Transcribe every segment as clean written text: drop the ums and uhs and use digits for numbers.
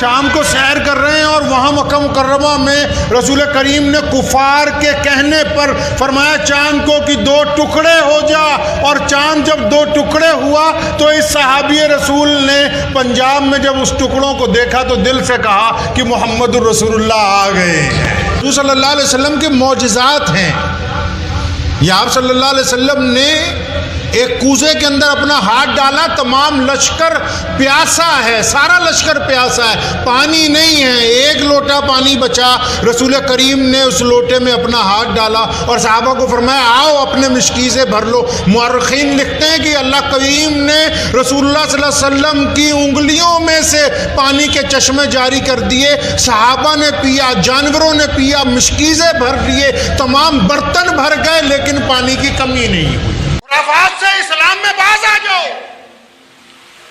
شام کو سیر کر رہے ہیں اور وہاں مکہ مکرمہ میں رسول کریم نے کفار کے کہنے پر فرمایا چاند کو کہ دو ٹکڑے ہو جا، اور چاند جب دو ٹکڑے ہوا تو اس صحابی رسول نے پنجاب میں جب اس ٹکڑوں کو دیکھا تو دل سے کہا کہ محمد الرسول اللہ آ گئے ہیں۔ رسول صلی اللہ علیہ وسلم کے معجزات ہیں۔ یہ آپ صلی اللہ علیہ وسلم نے ایک کوزے کے اندر اپنا ہاتھ ڈالا، تمام لشکر پیاسا ہے، سارا لشکر پیاسا ہے، پانی نہیں ہے، ایک لوٹا پانی بچا، رسول کریم نے اس لوٹے میں اپنا ہاتھ ڈالا اور صحابہ کو فرمایا آؤ اپنے مشکی سے بھر لو۔ مورخین لکھتے ہیں کہ اللہ کریم نے رسول اللہ صلی اللہ علیہ وسلم کی انگلیوں میں سے پانی کے چشمے جاری کر دیے، صحابہ نے پیا، جانوروں نے پیا، مشکیزیں بھر لیے، تمام برتن بھر گئے، لیکن پانی کی کمی نہیں ہوئی۔ خرافات سے اسلام میں باز آ جاؤ،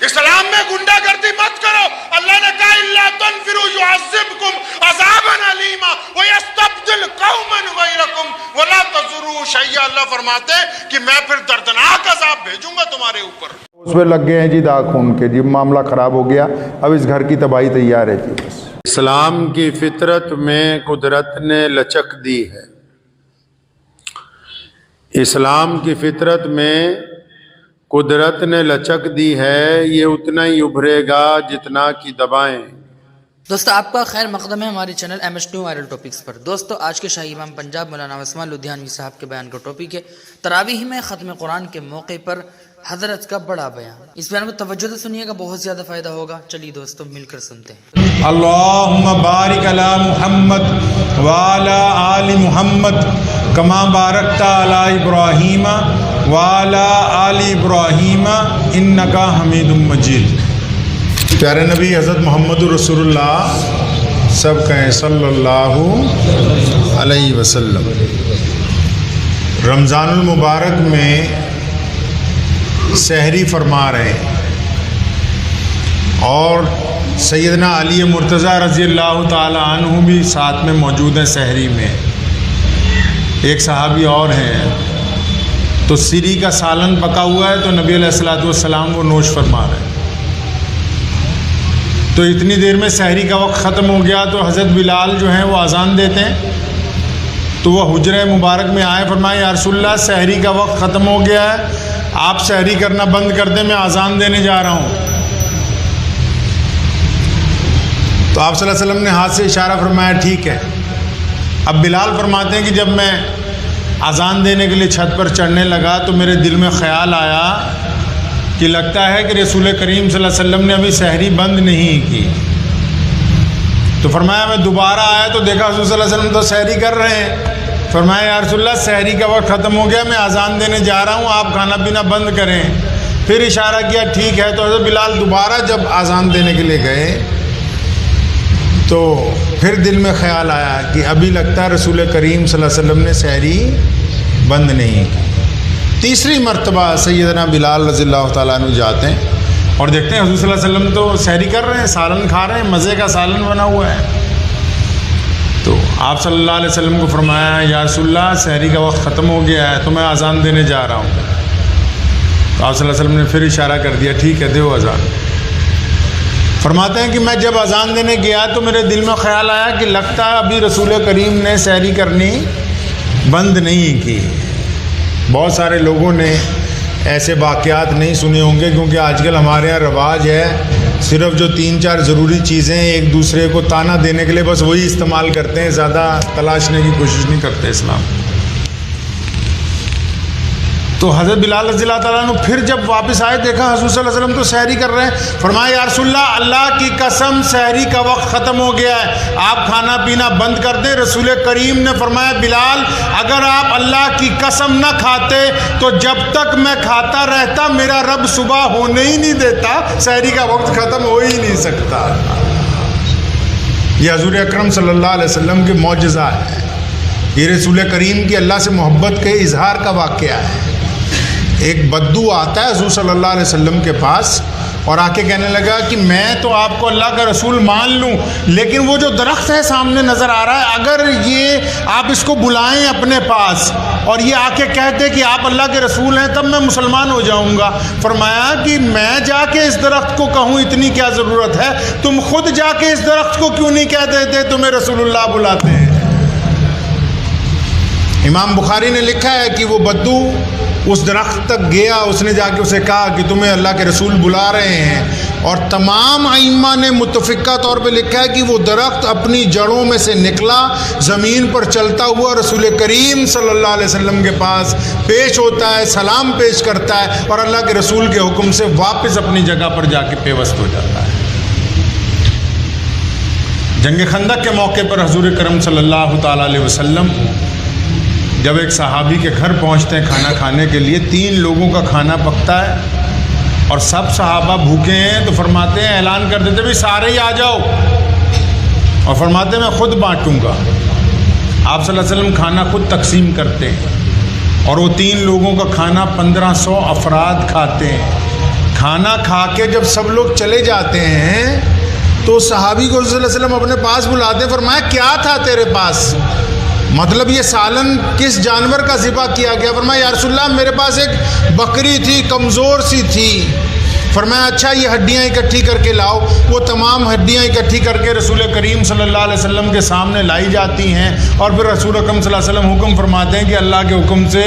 اسلام میں گنڈا گردی مت کرو۔ اللہ نے کہا الا تنفروا يعذبكم عذابا علیما ويستبدل قوما غيركم ولا تضروا شيئا۔ اللہ فرماتے ہیں کہ میں پھر دردناک عذاب بھیجوں گا تمہارے اوپر۔ اس پہ لگ گئے ہیں جی داغ خون کے، جی معاملہ خراب ہو گیا، اب اس گھر کی تباہی تیار ہے جی بس۔ اسلام کی فطرت میں قدرت نے لچک دی ہے۔ اسلام کی فطرت میں قدرت نے لچک دی ہے، یہ اتنا ہی ابھرے گا جتنا کہ دبائیں۔ دوستو آپ کا خیر مقدم ہے ہمارے چینل MS2 وائرل ٹاپکس پر۔ دوستو آج کے شاہی امام پنجاب مولانا عثمان لدھیانوی صاحب کے بیان کا ٹاپک ہے تراویح میں ختم قرآن کے موقع پر حضرت کا بڑا بیان۔ اس بیان میں توجہ سے سنیے گا، بہت زیادہ فائدہ ہوگا۔ چلیے دوستو مل کر سنتے ہیں۔ اللہم بارک علی محمد وعلی آل محمد کما بارکت علی ابراہیم وعلی آل ابراہیم انکا حمید مجید۔ پیارے نبی حضرت محمد رسول اللہ سب کہیں صلی اللہ علیہ وسلم۔ رمضان المبارک میں سحری فرما رہے ہیں اور سیدنا علی مرتضیٰ رضی اللہ تعالی عنہ بھی ساتھ میں موجود ہیں سحری میں۔ ایک صحابی اور ہیں، تو سری کا سالن پکا ہوا ہے تو نبی علیہ الصلوۃ والسلام وہ نوش فرما رہے ہیں۔ تو اتنی دیر میں سحری کا وقت ختم ہو گیا تو حضرت بلال جو ہیں وہ اذان دیتے ہیں، تو وہ حجرہ مبارک میں آئے، فرمایا یا رسول اللہ سحری کا وقت ختم ہو گیا ہے، آپ سحری کرنا بند کر دیں، میں اذان دینے جا رہا ہوں۔ تو آپ صلی اللہ علیہ وسلم نے ہاتھ سے اشارہ فرمایا ٹھیک ہے۔ اب بلال فرماتے ہیں کہ جب میں اذان دینے کے لیے چھت پر چڑھنے لگا تو میرے دل میں خیال آیا کہ لگتا ہے کہ رسول کریم صلی اللہ علیہ وسلم نے ابھی سحری بند نہیں کی۔ تو فرمایا میں دوبارہ آیا تو دیکھا حضور صلی اللہ علیہ وسلم تو سحری کر رہے ہیں۔ فرمایا یا رسول اللہ سحری کا وقت ختم ہو گیا، میں اذان دینے جا رہا ہوں، آپ کھانا پینا بند کریں۔ پھر اشارہ کیا ٹھیک ہے۔ تو حضرت بلال دوبارہ جب اذان دینے کے لیے گئے تو پھر دل میں خیال آیا کہ ابھی لگتا ہے رسول کریم صلی اللہ علیہ وسلم نے سحری بند نہیں کی۔ تیسری مرتبہ سیدنا بلال رضی اللہ تعالیٰ عنہ جاتے ہیں اور دیکھتے ہیں حضور صلی اللہ علیہ وسلم تو سحری کر رہے ہیں، سالن کھا رہے ہیں، مزے کا سالن بنا ہوا ہے۔ تو آپ صلی اللہ علیہ وسلم کو فرمایا یا رسول اللہ سحری کا وقت ختم ہو گیا ہے تو میں اذان دینے جا رہا ہوں۔ تو آپ صلی اللہ علیہ وسلم نے پھر اشارہ کر دیا ٹھیک ہے دیو اذان۔ فرماتے ہیں کہ میں جب اذان دینے گیا تو میرے دل میں خیال آیا کہ لگتا ہے ابھی رسول کریم نے سحری کرنی بند نہیں کی۔ بہت سارے لوگوں نے ایسے واقعات نہیں سنے ہوں گے کیونکہ آج کل ہمارے یہاں رواج ہے صرف جو 3-4 ضروری چیزیں ایک دوسرے کو تانا دینے کے لیے بس وہی استعمال کرتے ہیں، زیادہ تلاشنے کی کوشش نہیں کرتے اسلام۔ تو حضرت بلال رضی اللہ تعالیٰ عنہ پھر جب واپس آئے دیکھا حضور صلی اللہ علیہ وسلم تو سحری کر رہے ہیں۔ فرمایا یا رسول اللہ اللہ کی قسم سحری کا وقت ختم ہو گیا ہے، آپ کھانا پینا بند کر دیں۔ رسول کریم نے فرمایا بلال اگر آپ اللہ کی قسم نہ کھاتے تو جب تک میں کھاتا رہتا میرا رب صبح ہونے ہی نہیں دیتا، سحری کا وقت ختم ہو ہی نہیں سکتا۔ یہ حضور اکرم صلی اللہ علیہ وسلم کے معجزہ ہے، یہ رسول کریم کی اللہ سے محبت کے اظہار کا واقعہ ہے۔ ایک بدو آتا ہے حضور صلی اللہ علیہ وسلم کے پاس اور آ کے کہنے لگا کہ میں تو آپ کو اللہ کا رسول مان لوں، لیکن وہ جو درخت ہے سامنے نظر آ رہا ہے، اگر یہ آپ اس کو بلائیں اپنے پاس اور یہ آ کے کہتے کہ آپ اللہ کے رسول ہیں، تب میں مسلمان ہو جاؤں گا۔ فرمایا کہ میں جا کے اس درخت کو کہوں اتنی کیا ضرورت ہے، تم خود جا کے اس درخت کو کیوں نہیں کہہ دیتے تمہیں رسول اللہ بلاتے ہیں۔ امام بخاری نے لکھا ہے کہ وہ بدو اس درخت تک گیا، اس نے جا کے اسے کہا کہ تمہیں اللہ کے رسول بلا رہے ہیں، اور تمام ائمہ نے متفقہ طور پہ لکھا ہے کہ وہ درخت اپنی جڑوں میں سے نکلا، زمین پر چلتا ہوا رسول کریم صلی اللہ علیہ وسلم کے پاس پیش ہوتا ہے، سلام پیش کرتا ہے، اور اللہ کے رسول کے حکم سے واپس اپنی جگہ پر جا کے پیوست ہو جاتا ہے۔ جنگ خندق کے موقع پر حضور کرم صلی اللہ تعالیٰ علیہ وسلم جب ایک صحابی کے گھر پہنچتے ہیں کھانا کھانے کے لیے، 3 لوگوں کا کھانا پکتا ہے اور سب صحابہ بھوکے ہیں، تو فرماتے ہیں، اعلان کر دیتے بھی سارے ہی آ جاؤ، اور فرماتے ہیں میں خود بانٹوں گا۔ آپ صلی اللہ علیہ وسلم کھانا خود تقسیم کرتے ہیں، اور وہ 3 لوگوں کا کھانا 1500 افراد کھاتے ہیں۔ کھانا کھا کے جب سب لوگ چلے جاتے ہیں تو صحابی کو صلی اللہ علیہ وسلم اپنے پاس بلاتے ہیں، فرمایا کیا تھا تیرے پاس؟ مطلب یہ سالن کس جانور کا ذبح کیا گیا؟ فرمایا یا رسول اللہ میرے پاس ایک بکری تھی، کمزور سی تھی۔ فرمایا اچھا یہ ہڈیاں اکٹھی کر کے لاؤ۔ وہ تمام ہڈیاں اکٹھی کر کے رسول کریم صلی اللہ علیہ وسلم کے سامنے لائی جاتی ہیں، اور پھر رسول اکرم صلی اللہ علیہ وسلم حکم فرماتے ہیں کہ اللہ کے حکم سے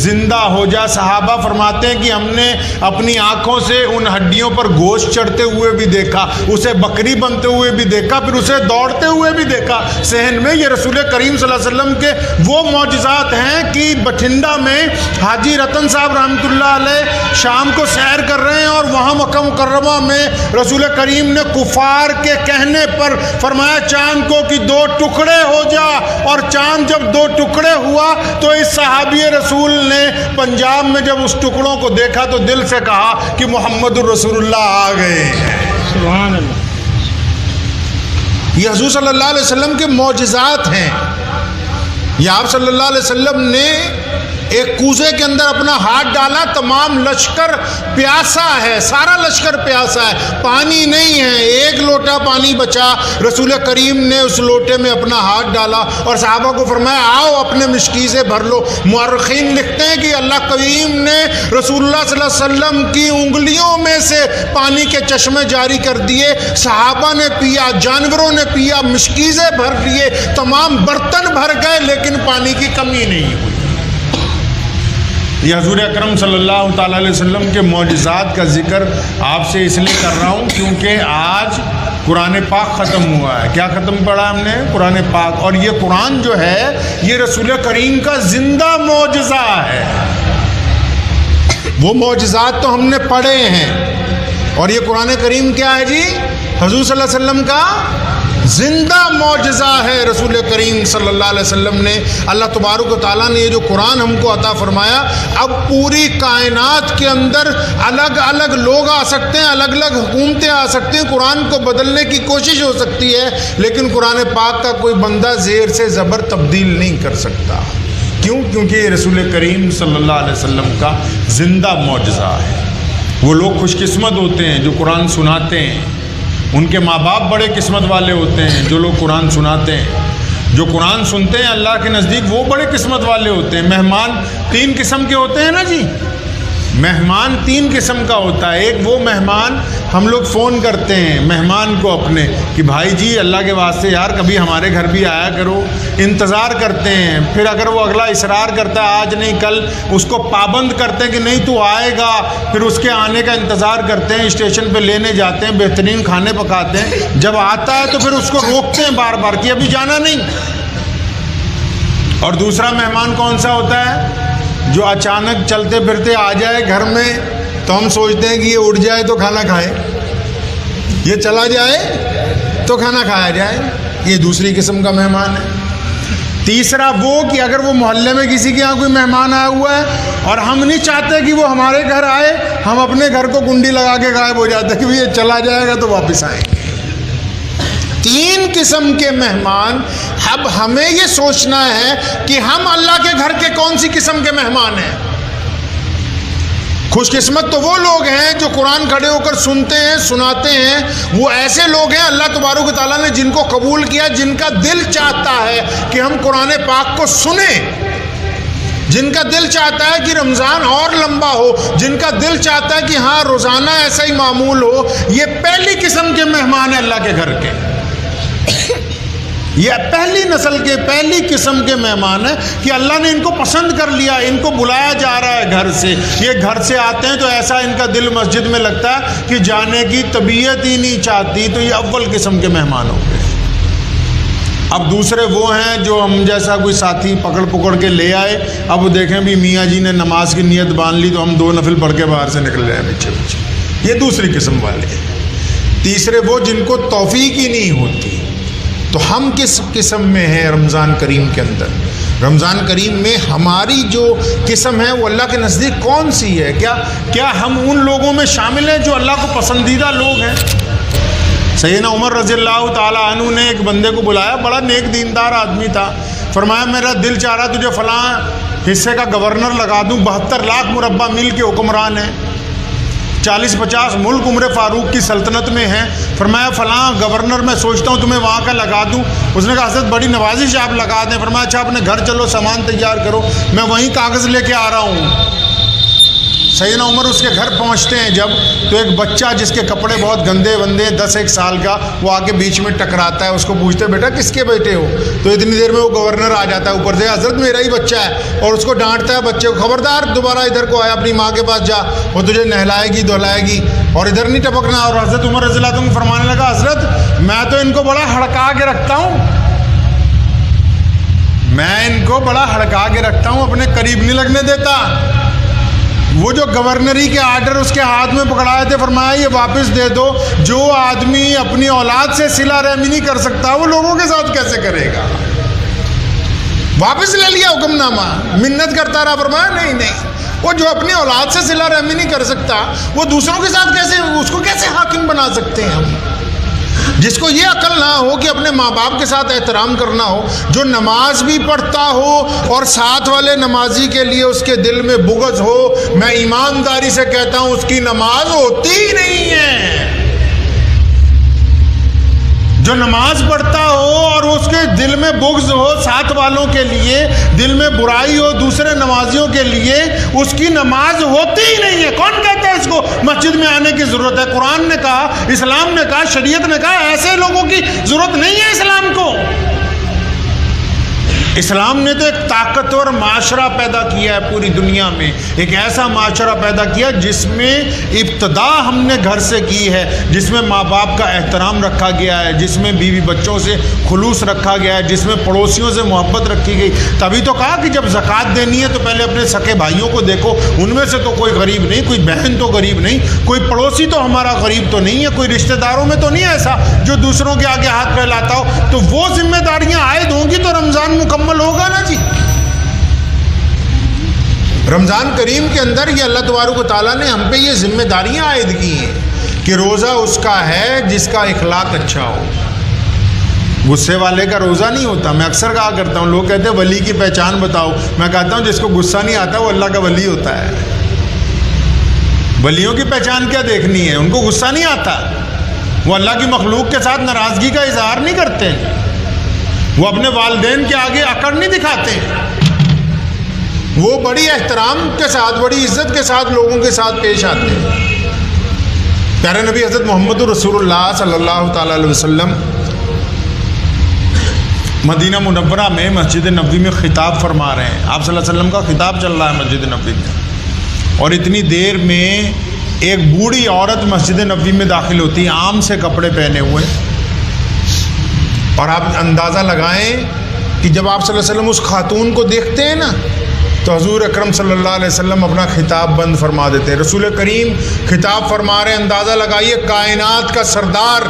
زندہ ہو جا۔ صحابہ فرماتے ہیں کہ ہم نے اپنی آنکھوں سے ان ہڈیوں پر گوشت چڑھتے ہوئے بھی دیکھا، اسے بکری بنتے ہوئے بھی دیکھا، پھر اسے دوڑتے ہوئے بھی دیکھا صحن میں۔ یہ رسول کریم صلی اللہ علیہ وسلم کے وہ معجزات ہیں کہ بٹھنڈا میں حاجی رتن صاحب رحمۃ اللہ علیہ شام کو سیر کر رہے ہیں، اور وہاں مکہ مکرمہ میں رسول کریم نے کفار کے کہنے پر فرمایا چاند کو کہ 2 ٹکڑے ہو جا، اور چاند جب 2 ٹکڑے ہوا تو اس صحابی رسول نے پنجاب میں جب اس ٹکڑوں کو دیکھا تو دل سے کہا کہ محمد الرسول اللہ آ گئے ہیں۔ سبحان اللہ۔ یہ حضور صلی اللہ علیہ وسلم کے معجزات ہیں۔ یہ آپ صلی اللہ علیہ وسلم نے ایک کوزے کے اندر اپنا ہاتھ ڈالا، تمام لشکر پیاسا ہے، سارا لشکر پیاسا ہے، پانی نہیں ہے، 1 لوٹا پانی بچا، رسول کریم نے اس لوٹے میں اپنا ہاتھ ڈالا اور صحابہ کو فرمایا آؤ اپنے مشکی سے بھر لو۔ مورخین لکھتے ہیں کہ اللہ کریم نے رسول اللہ صلی اللہ علیہ وسلم کی انگلیوں میں سے پانی کے چشمے جاری کر دیے، صحابہ نے پیا، جانوروں نے پیا، مشکیزیں بھر لیے، تمام برتن بھر گئے، لیکن پانی کی کمی نہیں ہوئی۔ یہ حضور اکرم صلی اللہ تعالیٰ علیہ وسلم کے معجزات کا ذکر آپ سے اس لیے کر رہا ہوں کیونکہ آج قرآن پاک ختم ہوا ہے۔ کیا ختم پڑھا ہم نے؟ قرآن پاک۔ اور یہ قرآن جو ہے یہ رسول کریم کا زندہ معجزہ ہے۔ وہ معجزات تو ہم نے پڑھے ہیں، اور یہ قرآن کریم کیا ہے جی؟ حضور صلی اللہ علیہ وسلم کا زندہ معجزہ ہے۔ رسول کریم صلی اللہ علیہ وسلم نے، اللہ تبارک و تعالیٰ نے یہ جو قرآن ہم کو عطا فرمایا، اب پوری کائنات کے اندر الگ الگ لوگ آ سکتے ہیں، الگ الگ حکومتیں آ سکتی ہیں، قرآن کو بدلنے کی کوشش ہو سکتی ہے، لیکن قرآن پاک کا کوئی بندہ زیر سے زبر تبدیل نہیں کر سکتا۔ کیوں؟ کیونکہ یہ رسول کریم صلی اللہ علیہ وسلم کا زندہ معجزہ ہے۔ وہ لوگ خوش قسمت ہوتے ہیں جو قرآن سناتے ہیں، ان کے ماں باپ بڑے قسمت والے ہوتے ہیں جو لوگ قرآن سناتے ہیں۔ جو قرآن سنتے ہیں اللہ کے نزدیک وہ بڑے قسمت والے ہوتے ہیں۔ مہمان 3 قسم کے ہوتے ہیں نا جی، مہمان 3 قسم کا ہوتا ہے۔ ایک وہ مہمان ہم لوگ فون کرتے ہیں مہمان کو اپنے کہ بھائی جی اللہ کے واسطے یار کبھی ہمارے گھر بھی آیا کرو، انتظار کرتے ہیں، پھر اگر وہ اگلا اصرار کرتا ہے آج نہیں کل، اس کو پابند کرتے ہیں کہ نہیں تو آئے گا، پھر اس کے آنے کا انتظار کرتے ہیں، اسٹیشن پہ لینے جاتے ہیں، بہترین کھانے پکاتے ہیں، جب آتا ہے تو پھر اس کو روکتے ہیں بار بار کہ ابھی جانا نہیں۔ اور دوسرا مہمان کون سا ہوتا ہے؟ جو اچانک چلتے پھرتے آ جائے گھر میں تو ہم سوچتے ہیں کہ یہ اٹھ جائے تو کھانا کھائے، یہ چلا جائے تو کھانا کھایا جائے، یہ دوسری قسم کا مہمان ہے۔ تیسرا وہ کہ اگر وہ محلے میں کسی کے یہاں کوئی مہمان آیا ہوا ہے اور ہم نہیں چاہتے کہ وہ ہمارے گھر آئے، ہم اپنے گھر کو کنڈی لگا کے غائب ہو جاتے ہیں کہ یہ چلا جائے گا تو واپس آئیں گے۔ 3 قسم کے مہمان۔ اب ہمیں یہ سوچنا ہے کہ ہم اللہ کے گھر کے کون سی قسم کے مہمان ہیں۔ خوش قسمت تو وہ لوگ ہیں جو قرآن کھڑے ہو کر سنتے ہیں، سناتے ہیں. وہ ایسے لوگ ہیں اللہ تبارک و تعالیٰ نے جن کو قبول کیا، جن کا دل چاہتا ہے کہ ہم قرآن پاک کو سنیں، جن کا دل چاہتا ہے کہ رمضان اور لمبا ہو، جن کا دل چاہتا ہے کہ ہاں روزانہ ایسا ہی معمول ہو. یہ پہلی قسم کے مہمان ہیں اللہ کے گھر کے. یہ پہلی نسل کے، پہلی قسم کے مہمان ہیں کہ اللہ نے ان کو پسند کر لیا، ان کو بلایا جا رہا ہے گھر سے. یہ گھر سے آتے ہیں تو ایسا ان کا دل مسجد میں لگتا ہے کہ جانے کی طبیعت ہی نہیں چاہتی. تو یہ اول قسم کے مہمان ہوں گے. اب دوسرے وہ ہیں جو ہم جیسا کوئی ساتھی پکڑ کے لے آئے. اب وہ دیکھیں بھی میاں جی نے نماز کی نیت باندھ لی تو ہم 2 نفل پڑھ کے باہر سے نکل رہے ہیں پیچھے پیچھے. یہ دوسری قسم والے ہیں. تیسرے وہ جن کو توفیق ہی نہیں ہوتی. تو ہم کس قسم میں ہیں رمضان کریم کے اندر؟ رمضان کریم میں ہماری جو قسم ہے وہ اللہ کے نزدیک کون سی ہے؟ کیا ہم ان لوگوں میں شامل ہیں جو اللہ کو پسندیدہ لوگ ہیں؟ سیدنا عمر رضی اللہ تعالیٰ عنہ نے ایک بندے کو بلایا، بڑا نیک دیندار آدمی تھا. فرمایا میرا دل چاہ رہا تجھے فلاں حصے کا گورنر لگا دوں. 72 لاکھ مربع میل کے حکمران ہیں، 40-50 ملک عمر فاروق کی سلطنت میں ہیں. فرمایا فلاں گورنر میں سوچتا ہوں تمہیں وہاں کا لگا دوں. اس نے کہا حضرت بڑی نوازش آپ لگا دیں. فرمایا اچھا اپنے گھر چلو، سامان تیار کرو، میں وہیں کاغذ لے کے آ رہا ہوں. سیدنا عمر اس کے گھر پہنچتے ہیں جب، تو ایک بچہ جس کے کپڑے بہت گندے بندے 10-1 سال کا، وہ آ کے بیچ میں ٹکراتا ہے. اس کو پوچھتے بیٹا کس کے بیٹے ہو؟ تو اتنی دیر میں وہ گورنر آ جاتا ہے اوپر سے، حضرت میرا ہی بچہ ہے. اور اس کو ڈانٹتا ہے بچے کو، خبردار دوبارہ ادھر کو آیا، اپنی ماں کے پاس جا، وہ تجھے نہلائے گی دھلائے گی، اور ادھر نہیں ٹپکنا. اور حضرت عمر رضی اللہ عنہ فرمانے لگا حضرت میں تو ان کو بڑا ہڑکا کے رکھتا ہوں، میں ان کو بڑا ہڑکا کے رکھتا ہوں، اپنے قریب نہیں لگنے دیتا. وہ جو گورنری کے آرڈر اس کے ہاتھ میں پکڑائے تھے، فرمایا یہ واپس دے دو. جو آدمی اپنی اولاد سے صلہ رحمی نہیں کر سکتا وہ لوگوں کے ساتھ کیسے کرے گا؟ واپس لے لیا حکم نامہ، منت کرتا رہا. فرمایا نہیں، وہ جو اپنی اولاد سے صلہ رحمی نہیں کر سکتا وہ دوسروں کے ساتھ کیسے، اس کو کیسے حاکم بنا سکتے ہیں ہم؟ جس کو یہ عقل نہ ہو کہ اپنے ماں باپ کے ساتھ احترام کرنا ہو، جو نماز بھی پڑھتا ہو اور ساتھ والے نمازی کے لیے اس کے دل میں بغض ہو، میں ایمانداری سے کہتا ہوں اس کی نماز ہوتی ہی نہیں ہے. جو نماز پڑھتا ہو اور اس کے دل میں بغض ہو ساتھ والوں کے لیے، دل میں برائی ہو دوسرے نمازیوں کے لیے، اس کی نماز ہوتی ہی نہیں ہے. کون کہتا ہے اس کو مسجد میں آنے کی ضرورت ہے؟ قرآن نے کہا، اسلام نے کہا، شریعت نے کہا ایسے لوگوں کی ضرورت نہیں ہے اسلام کو. اسلام نے تو ایک طاقتور معاشرہ پیدا کیا ہے پوری دنیا میں. ایک ایسا معاشرہ پیدا کیا جس میں ابتدا ہم نے گھر سے کی ہے، جس میں ماں باپ کا احترام رکھا گیا ہے، جس میں بیوی بچوں سے خلوص رکھا گیا ہے، جس میں پڑوسیوں سے محبت رکھی گئی. تبھی تو کہا کہ جب زکوٰۃ دینی ہے تو پہلے اپنے سکے بھائیوں کو دیکھو، ان میں سے تو کوئی غریب نہیں، کوئی بہن تو غریب نہیں، کوئی پڑوسی تو ہمارا غریب تو نہیں ہے، کوئی رشتہ داروں میں تو نہیں ایسا جو دوسروں کے آگے ہاتھ پھیلاتا ہو. تو وہ ذمہ داریاں عائد ہوں گی تو رمضان مکمل ہوگا نا جی. رمضان کریم کے اندر یہ اللہ تبارک و تعالیٰ نے ہم پہ یہ ذمہ داریاں عائد کی ہیں کہ روزہ اس کا ہے جس کا اخلاق اچھا ہو. غصے والے کا روزہ نہیں ہوتا. میں اکثر کہا کرتا ہوں، لوگ کہتے ہیں ولی کی پہچان بتاؤ، میں کہتا ہوں جس کو غصہ نہیں آتا وہ اللہ کا ولی ہوتا ہے. ولیوں کی پہچان کیا دیکھنی ہے؟ ان کو غصہ نہیں آتا، وہ اللہ کی مخلوق کے ساتھ ناراضگی کا اظہار نہیں کرتے، وہ اپنے والدین کے آگے اکڑ نہیں دکھاتے، وہ بڑی احترام کے ساتھ، بڑی عزت کے ساتھ لوگوں کے ساتھ پیش آتے ہیں. پیارے نبی حضرت محمد رسول اللہ صلی اللہ تعالیٰ علیہ وسلم مدینہ منورہ میں مسجد نبوی میں خطاب فرما رہے ہیں. آپ صلی اللہ علیہ وسلم کا خطاب چل رہا ہے مسجد نبوی میں، اور اتنی دیر میں ایک بوڑھی عورت مسجد نبوی میں داخل ہوتی ہے، عام سے کپڑے پہنے ہوئے. اور آپ اندازہ لگائیں کہ جب آپ صلی اللہ علیہ وسلم اس خاتون کو دیکھتے ہیں نا تو حضور اکرم صلی اللہ علیہ وسلم اپنا خطاب بند فرما دیتے ہیں. رسول کریم خطاب فرما رہے ہیں، اندازہ لگائیے کائنات کا سردار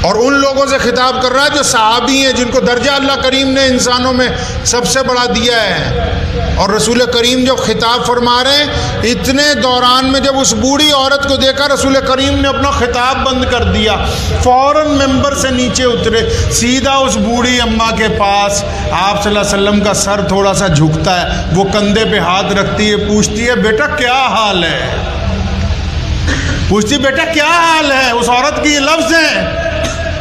اور ان لوگوں سے خطاب کر رہا ہے جو صحابی ہیں، جن کو درجہ اللہ کریم نے انسانوں میں سب سے بڑا دیا ہے۔ اور رسول کریم جب خطاب فرما رہے ہیں، اتنے دوران میں جب اس بوڑھی عورت کو دیکھا، رسول کریم نے اپنا خطاب بند کر دیا، فوراً ممبر سے نیچے اترے، سیدھا اس بوڑھی اماں کے پاس۔ آپ صلی اللہ علیہ وسلم کا سر تھوڑا سا جھکتا ہے، وہ کندھے پہ ہاتھ رکھتی ہے، پوچھتی ہے بیٹا کیا حال ہے؟ پوچھتی بیٹا کیا حال ہے؟ اس عورت کی یہ لفظ ہیں۔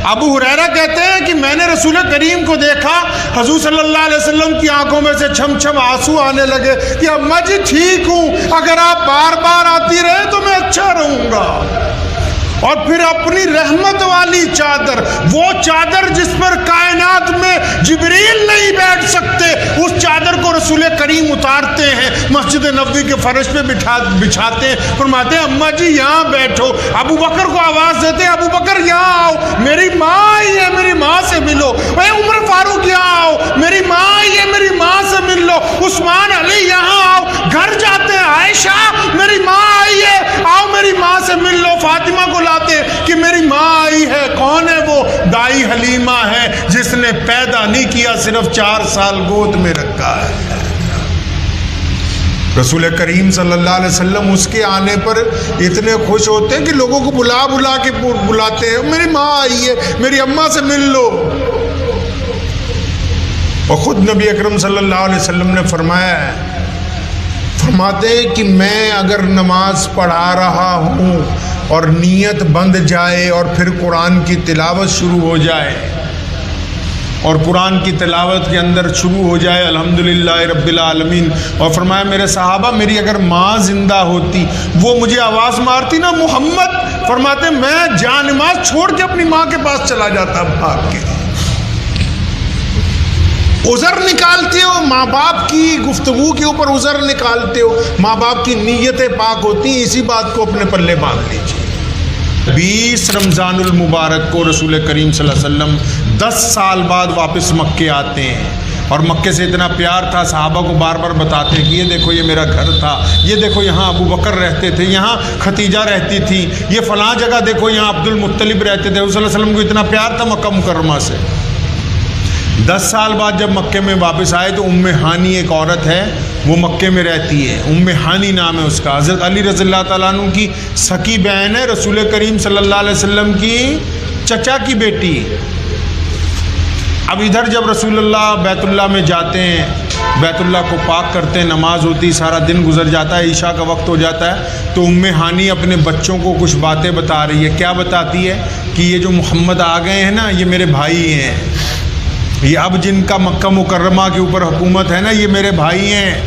ابو ہریرہ کہتے ہیں کہ میں نے رسول کریم کو دیکھا، حضور صلی اللہ علیہ وسلم کی آنکھوں میں سے چھم چھم آنسو آنے لگے کہ اماں جی ٹھیک ہوں، اگر آپ بار بار آتی رہے تو میں اچھا رہوں گا۔ اور پھر اپنی رحمت والی چادر، وہ چادر جس پر کائنات میں جبریل نہیں بیٹھ سکتے، اس چادر کو رسول کریم اتارتے ہیں، مسجد نبوی کے فرش پہ بچھاتے ہیں، فرماتے ہیں اماں جی یہاں بیٹھو۔ ابو بکر کو آواز دیتے ہیں ابو بکر یہاں آؤ، میری ماں آئی ہے، میری ماں سے ملو۔ اے عمر فاروق یہاں آؤ، میری ماں آئی ہے، میری ماں سے مل لو۔ عثمان علی یہاں آؤ، گھر جاتے ہیں، عائشہ میری ماں آئی ہے، آؤ میری ماں سے مل لو۔ فاطمہ کو کہ میری ماں آئی ہے۔ کون ہے وہ؟ دائی حلیمہ ہے، جس نے پیدا نہیں کیا، صرف 4 سال گود میں رکھا ہے۔ رسول کریم صلی اللہ علیہ وسلم اس کے آنے پر اتنے خوش ہوتے ہیں کہ لوگوں کو بلا بلا کے بلاتے ہیں، میری ماں آئی ہے، میری اماں سے مل لو۔ اور خود نبی اکرم صلی اللہ علیہ وسلم نے فرماتے ہیں کہ میں اگر نماز پڑھا رہا ہوں اور نیت بند جائے اور پھر قرآن کی تلاوت شروع ہو جائے، اور قرآن کی تلاوت کے اندر شروع ہو جائے الحمدللہ رب العالمین، اور فرمایا میرے صحابہ میری اگر ماں زندہ ہوتی، وہ مجھے آواز مارتی نا محمد، فرماتے میں جان نماز چھوڑ کے اپنی ماں کے پاس چلا جاتا بھاگ کے۔ عذر نکالتے ہو ماں باپ کی گفتگو کے اوپر، عذر نکالتے ہو، ماں باپ کی نیتیں پاک ہوتی ہیں، اسی بات کو اپنے پلے باندھ لیجیے۔ 20 رمضان المبارک کو رسول کریم صلی اللہ علیہ وسلم 10 سال بعد واپس مکے آتے ہیں، اور مکے سے اتنا پیار تھا، صحابہ کو بار بار بتاتے کہ یہ دیکھو یہ میرا گھر تھا، یہ دیکھو یہاں ابو بکر رہتے تھے، یہاں ختیجہ رہتی تھی، یہ فلاں جگہ دیکھو یہاں عبد المطلب رہتے تھے۔ صلی اللہ علیہ وسلم کو اتنا پیار تھا مکہ مکرمہ سے۔ 10 سال بعد جب مکے میں واپس آئے تو ام ہانی ایک عورت ہے، وہ مکے میں رہتی ہے، ام ہانی نام ہے اس کا، حضرت علی رضی اللہ تعالیٰ عنہ کی سکی بہن ہے، رسول کریم صلی اللہ علیہ وسلم کی چچا کی بیٹی۔ اب ادھر جب رسول اللہ بیت اللہ میں جاتے ہیں، بیت اللہ کو پاک کرتے ہیں، نماز ہوتی، سارا دن گزر جاتا ہے، عشاء کا وقت ہو جاتا ہے، تو ام ہانی اپنے بچوں کو کچھ باتیں بتا رہی ہے۔ کیا بتاتی ہے کہ یہ جو محمد آ گئے ہیں نا، یہ میرے بھائی ہیں، یہ اب جن کا مکہ مکرمہ کے اوپر حکومت ہے نا، یہ میرے بھائی ہیں،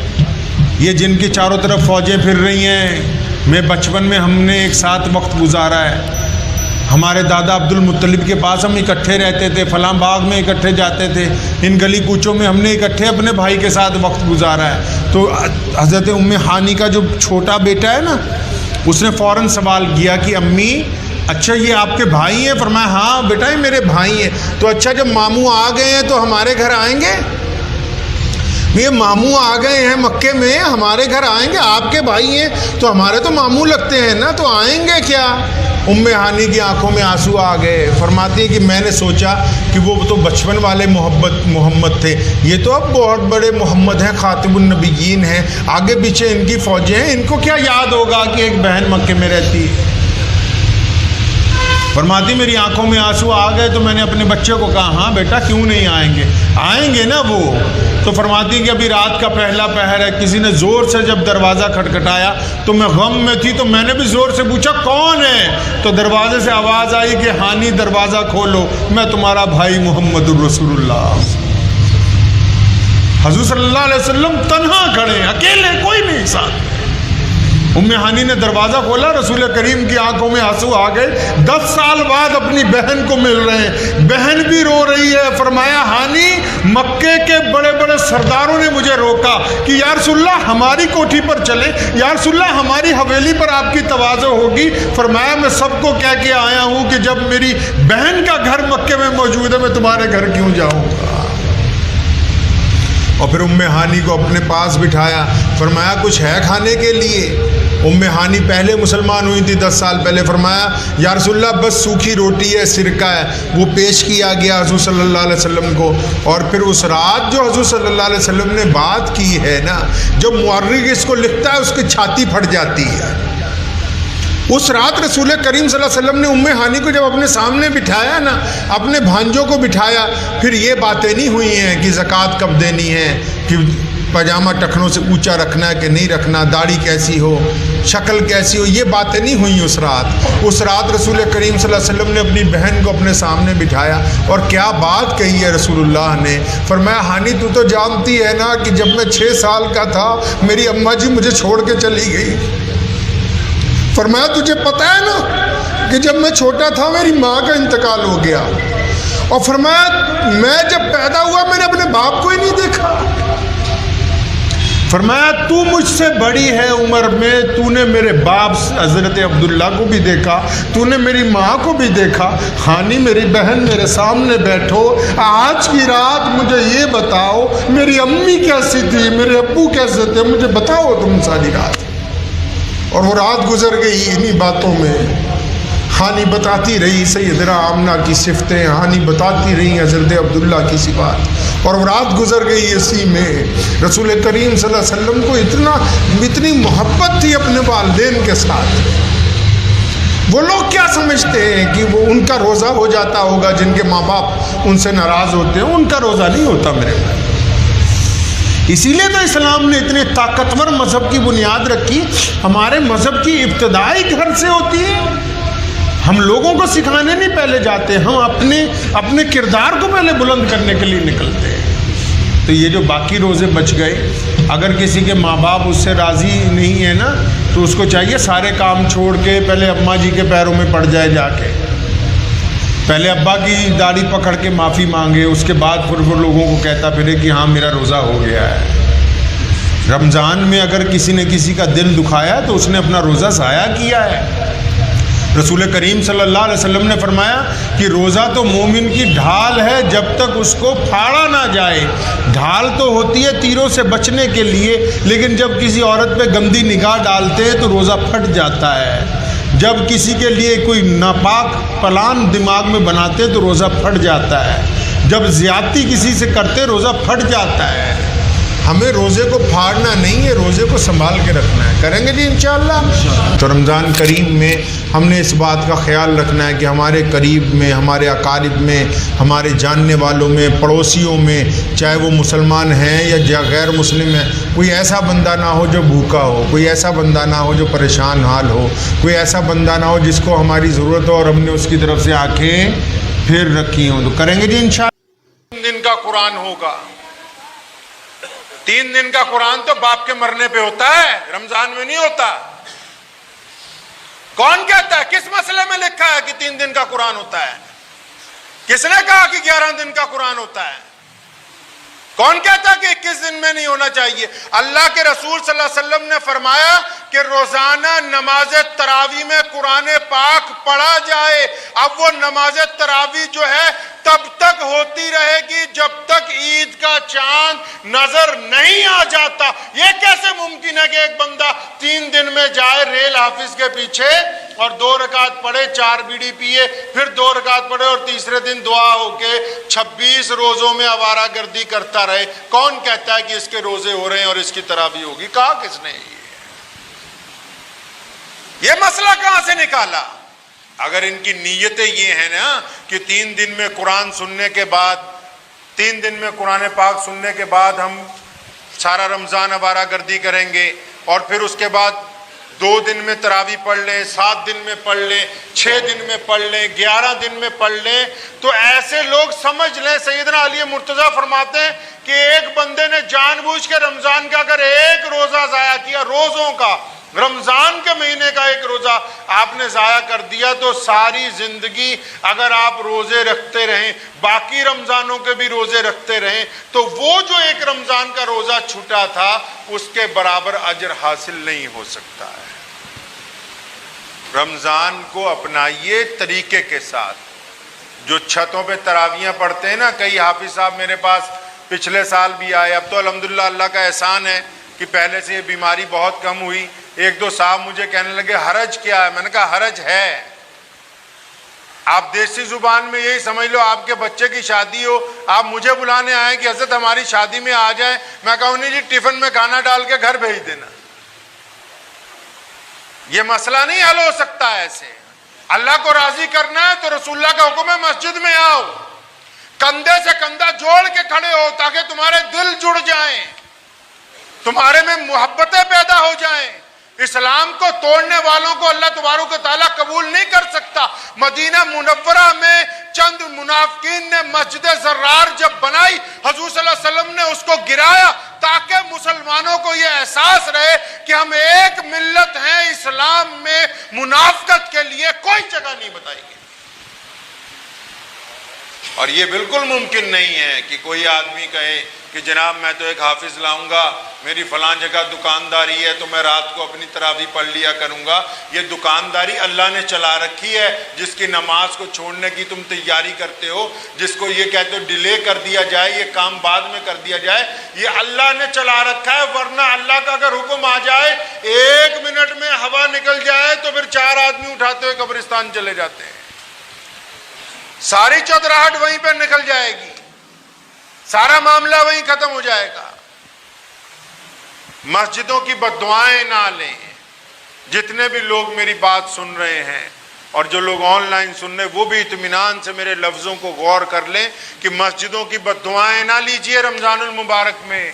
یہ جن کی چاروں طرف فوجیں پھر رہی ہیں، میں بچپن میں ہم نے ایک ساتھ وقت گزارا ہے، ہمارے دادا عبد المطلب کے پاس ہم اکٹھے رہتے تھے، فلاں باغ میں اکٹھے جاتے تھے، ان گلی کوچوں میں ہم نے اکٹھے اپنے بھائی کے ساتھ وقت گزارا ہے۔ تو حضرت ام ہانی کا جو چھوٹا بیٹا ہے نا، اس نے فوراً سوال کیا کہ امی اچھا یہ آپ کے بھائی ہیں؟ فرمایا ہاں بیٹا یہ میرے بھائی ہیں۔ تو اچھا جب ماموں آ گئے ہیں تو ہمارے گھر آئیں گے؟ یہ ماموں آ گئے ہیں مکے میں، ہمارے گھر آئیں گے؟ آپ کے بھائی ہیں تو ہمارے تو ماموں لگتے ہیں نا، تو آئیں گے کیا؟ ام ہانی کی آنکھوں میں آنسو آ گئے، فرماتی ہے کہ میں نے سوچا کہ وہ تو بچپن والے محمد تھے، یہ تو اب بہت بڑے محمد ہیں، خاتم النبیین ہیں، آگے پیچھے ان کی فوجیں ہیں، ان کو کیا یاد ہوگا کہ ایک بہن مکے میں رہتی ہے۔ فرماتی میری آنکھوں میں آنسو آ گئے تو میں نے اپنے بچے کو کہا ہاں بیٹا کیوں نہیں آئیں گے، آئیں گے نا وہ۔ تو فرماتی کہ ابھی رات کا پہلا پہر ہے، کسی نے زور سے جب دروازہ کھٹکھٹایا تو میں غم میں تھی، تو میں نے بھی زور سے پوچھا کون ہے، تو دروازے سے آواز آئی کہ ہانی دروازہ کھولو، میں تمہارا بھائی محمد الرسول اللہ۔ حضور صلی اللہ علیہ وسلم تنہا کھڑے، اکیلے، کوئی نہیں ساتھ۔ ام ہانی نے دروازہ کھولا، رسول کریم کی آنکھوں میں آنسو آ گئے، 10 سال بعد اپنی بہن کو مل رہے ہیں، بہن بھی رو رہی ہے۔ فرمایا ہانی مکے کے بڑے بڑے سرداروں نے مجھے روکا کہ یا رسول اللہ ہماری کوٹھی پر چلیں، یا رسول اللہ ہماری حویلی پر آپ کی تواضع ہوگی۔ فرمایا میں سب کو کہہ کے آیا ہوں کہ جب میری بہن کا گھر مکے میں موجود ہے میں تمہارے گھر کیوں جاؤں گا۔ اور پھر ام ہانی کو اپنے پاس بٹھایا، فرمایا کچھ ہے کھانے کے لیے؟ ام ہانی پہلے مسلمان ہوئی تھی 10 سال پہلے. فرمایا یا رسول اللہ بس سوکھی روٹی ہے, سرکہ ہے. وہ پیش کیا گیا حضور صلی اللہ علیہ وسلم کو. اور پھر اس رات جو حضور صلی اللہ علیہ وسلم نے بات کی ہے نا, جب مورخ اس کو لکھتا ہے اس کی چھاتی پھٹ جاتی ہے. اس رات رسول کریم صلی اللہ علیہ وسلم نے ام ہانی کو جب اپنے سامنے بٹھایا نا, اپنے بھانجوں کو بٹھایا, پھر یہ باتیں نہیں ہوئی ہیں کہ زکوٰۃ کب دینی ہے, کہ پاجامہ ٹخنوں سے اونچا رکھنا ہے کہ نہیں رکھنا, داڑھی کیسی ہو, شکل کیسی ہو, یہ باتیں نہیں ہوئیں اس رات. اس رات رسول کریم صلی اللہ علیہ وسلم نے اپنی بہن کو اپنے سامنے بٹھایا اور کیا بات کہی ہے رسول اللہ نے. فرمایا ہانی تو جانتی ہے نا کہ جب میں 6 سال کا تھا میری اماں جی مجھے چھوڑ کے چلی گئی. فرمایا تجھے پتہ ہے نا کہ جب میں چھوٹا تھا میری ماں کا انتقال ہو گیا, اور فرمایا میں جب پیدا ہوا میں نے اپنے باپ کو ہی نہیں دیکھا. فرمایا تو مجھ سے بڑی ہے عمر میں, تو نے میرے باپ حضرت عبداللہ کو بھی دیکھا, تو نے میری ماں کو بھی دیکھا. ہانی میری بہن میرے سامنے بیٹھو, آج کی رات مجھے یہ بتاؤ میری امی کیسی تھی, میرے ابو کیسے تھے, مجھے بتاؤ تم ساری رات. اور وہ رات گزر گئی انہی باتوں میں. ہانی بتاتی رہی سیدنا آمنہ کی صفتیں, ہانی بتاتی رہی حضرت عبداللہ کی صفات, اور وہ رات گزر گئی اسی میں. رسول کریم صلی اللہ علیہ وسلم کو اتنی محبت تھی اپنے والدین کے ساتھ. وہ لوگ کیا سمجھتے ہیں کہ وہ ان کا روزہ ہو جاتا ہوگا جن کے ماں باپ ان سے ناراض ہوتے ہیں, ان کا روزہ نہیں ہوتا میرے بھائی. اسی لیے تو اسلام نے اتنے طاقتور مذہب کی بنیاد رکھی. ہمارے مذہب کی ابتدائی گھر سے ہوتی ہے. ہم لوگوں کو سکھانے نہیں پہلے جاتے, ہم اپنے کردار کو پہلے بلند کرنے کے لیے نکلتے ہیں. تو یہ جو باقی روزے بچ گئے, اگر کسی کے ماں باپ اس سے راضی نہیں ہے نا, تو اس کو چاہیے سارے کام چھوڑ کے پہلے اماں جی کے پیروں میں پڑ جائے, جا کے پہلے ابا کی داڑھی پکڑ کے معافی مانگے, اس کے بعد پھر وہ لوگوں کو کہتا پھرے کہ ہاں میرا روزہ ہو گیا ہے. رمضان میں اگر کسی نے کسی کا دل دکھایا تو اس نے اپنا روزہ ضائع کیا ہے. رسول کریم صلی اللہ علیہ وسلم نے فرمایا کہ روزہ تو مومن کی ڈھال ہے جب تک اس کو پھاڑا نہ جائے. ڈھال تو ہوتی ہے تیروں سے بچنے کے لیے, لیکن جب کسی عورت پہ گندی نگاہ ڈالتے ہیں تو روزہ پھٹ جاتا ہے. جب کسی کے لیے کوئی ناپاک پلان دماغ میں بناتے تو روزہ پھٹ جاتا ہے. جب زیادتی کسی سے کرتے روزہ پھٹ جاتا ہے. ہمیں روزے کو پھاڑنا نہیں ہے, روزے کو سنبھال کے رکھنا ہے. کریں گے جی انشاءاللہ. تو رمضان کریم میں ہم نے اس بات کا خیال رکھنا ہے کہ ہمارے قریب میں, ہمارے اقارب میں, ہمارے جاننے والوں میں, پڑوسیوں میں, چاہے وہ مسلمان ہیں یا غیر مسلم ہیں, کوئی ایسا بندہ نہ ہو جو بھوکا ہو, کوئی ایسا بندہ نہ ہو جو پریشان حال ہو, کوئی ایسا بندہ نہ ہو جس کو ہماری ضرورت ہو اور ہم نے اس کی طرف سے آنکھیں پھیر رکھی ہوں. تو کریں گے جی انشاءاللہ. 3 دن کا قرآن ہوگا. 3 دن کا قرآن تو باپ کے مرنے پہ ہوتا ہے, رمضان میں نہیں ہوتا. کون کہتا ہے, کس مسئلے میں لکھا ہے کہ 3 دن کا قرآن ہوتا ہے؟ کس نے کہا کہ 11 دن کا قرآن ہوتا ہے؟ کون کہتا ہے کہ 21 دن میں نہیں ہونا چاہیے؟ اللہ کے رسول صلی اللہ علیہ وسلم نے فرمایا کہ روزانہ نماز تراویح میں قرآن پاک پڑھا جائے. اب وہ نماز تراویح جو ہے تب تک ہوتی رہے گی جب تک عید کا چاند نظر نہیں آ جاتا. یہ کیسے ممکن ہے کہ ایک بندہ 3 دن میں جائے ریل حافظ کے پیچھے اور 2 رکعت پڑھے, 4 بیڑی پیے, پھر 2 رکعت پڑھے اور تیسرے دن دعا ہو کے 26 روزوں میں آوارہ گردی کرتا رہے؟ کون کہتا ہے کہ اس کے روزے ہو رہے ہیں اور اس کی تراویح ہوگی؟ کہا کس نے؟ یہ مسئلہ کہاں سے نکالا؟ اگر ان کی نیتیں یہ ہیں نا کہ 3 دن میں قرآن سننے کے بعد, 3 دن میں قرآن پاک سننے کے بعد ہم سارا رمضان آوارہ گردی کریں گے, اور پھر اس کے بعد 2 دن میں تراویح پڑھ لیں, 7 دن میں پڑھ لیں, 6 دن میں پڑھ لیں, 11 دن میں پڑھ لیں, تو ایسے لوگ سمجھ لیں. سیدنا علی مرتضیٰ فرماتے ہیں کہ ایک بندے نے جان بوجھ کے رمضان کا اگر ایک روزہ ضائع کیا, روزوں کا, رمضان کے مہینے کا ایک روزہ آپ نے ضائع کر دیا, تو ساری زندگی اگر آپ روزے رکھتے رہیں, باقی رمضانوں کے بھی روزے رکھتے رہیں, تو وہ جو ایک رمضان کا روزہ چھوٹا تھا اس کے برابر اجر حاصل نہیں ہو سکتا ہے. رمضان کو اپنائیے طریقے کے ساتھ. جو چھتوں پہ تراویحاں پڑھتے ہیں نا, کئی حافظ صاحب میرے پاس پچھلے سال بھی آئے, اب تو الحمدللہ اللہ کا احسان ہے کہ پہلے سے یہ بیماری بہت کم ہوئی. ایک دو صاحب مجھے کہنے لگے حرج کیا ہے؟ میں نے کہا حرج ہے. آپ دیسی زبان میں یہی سمجھ لو آپ کے بچے کی شادی ہو, آپ مجھے بلانے آئیں کہ حضرت ہماری شادی میں آ جائیں, میں کہوں نہیں جی ٹفن میں کھانا ڈال کے گھر بھیج دینا. یہ مسئلہ نہیں حل ہو سکتا ایسے. اللہ کو راضی کرنا ہے تو رسول اللہ کا حکم ہے مسجد میں آؤ, کندھے سے کندھا جوڑ کے کھڑے ہو تاکہ تمہارے دل جڑ جائیں, تمہارے میں محبتیں پیدا ہو جائیں. اسلام کو توڑنے والوں کو اللہ تبارک و تعالیٰ قبول نہیں کر سکتا. مدینہ منورہ میں چند منافقین نے مسجد زرار جب بنائی, حضور صلی اللہ علیہ وسلم نے اس کو گرایا تاکہ مسلمانوں کو یہ احساس رہے کہ ہم ایک ملت ہیں, اسلام میں منافقت کے لیے کوئی جگہ نہیں بتائی گئی. اور یہ بالکل ممکن نہیں ہے کہ کوئی آدمی کہے کہ جناب میں تو ایک حافظ لاؤں گا, میری فلاں جگہ دکانداری ہے تو میں رات کو اپنی تراویح پڑھ لیا کروں گا. یہ دکانداری اللہ نے چلا رکھی ہے. جس کی نماز کو چھوڑنے کی تم تیاری کرتے ہو, جس کو یہ کہتے ہو ڈیلے کر دیا جائے, یہ کام بعد میں کر دیا جائے, یہ اللہ نے چلا رکھا ہے. ورنہ اللہ کا اگر حکم آ جائے, ایک منٹ میں ہوا نکل جائے تو پھر 4 آدمی اٹھاتے ہوئے قبرستان چلے جاتے ہیں. ساری چودراہٹ وہیں پہ نکل جائے گی, سارا معاملہ وہیں ختم ہو جائے گا. مسجدوں کی بددعائیں نہ لیں. جتنے بھی لوگ میری بات سن رہے ہیں اور جو لوگ آن لائن سن رہے ہیں وہ بھی اطمینان سے میرے لفظوں کو غور کر لیں کہ مسجدوں کی بددعائیں نہ لیجئے. رمضان المبارک میں,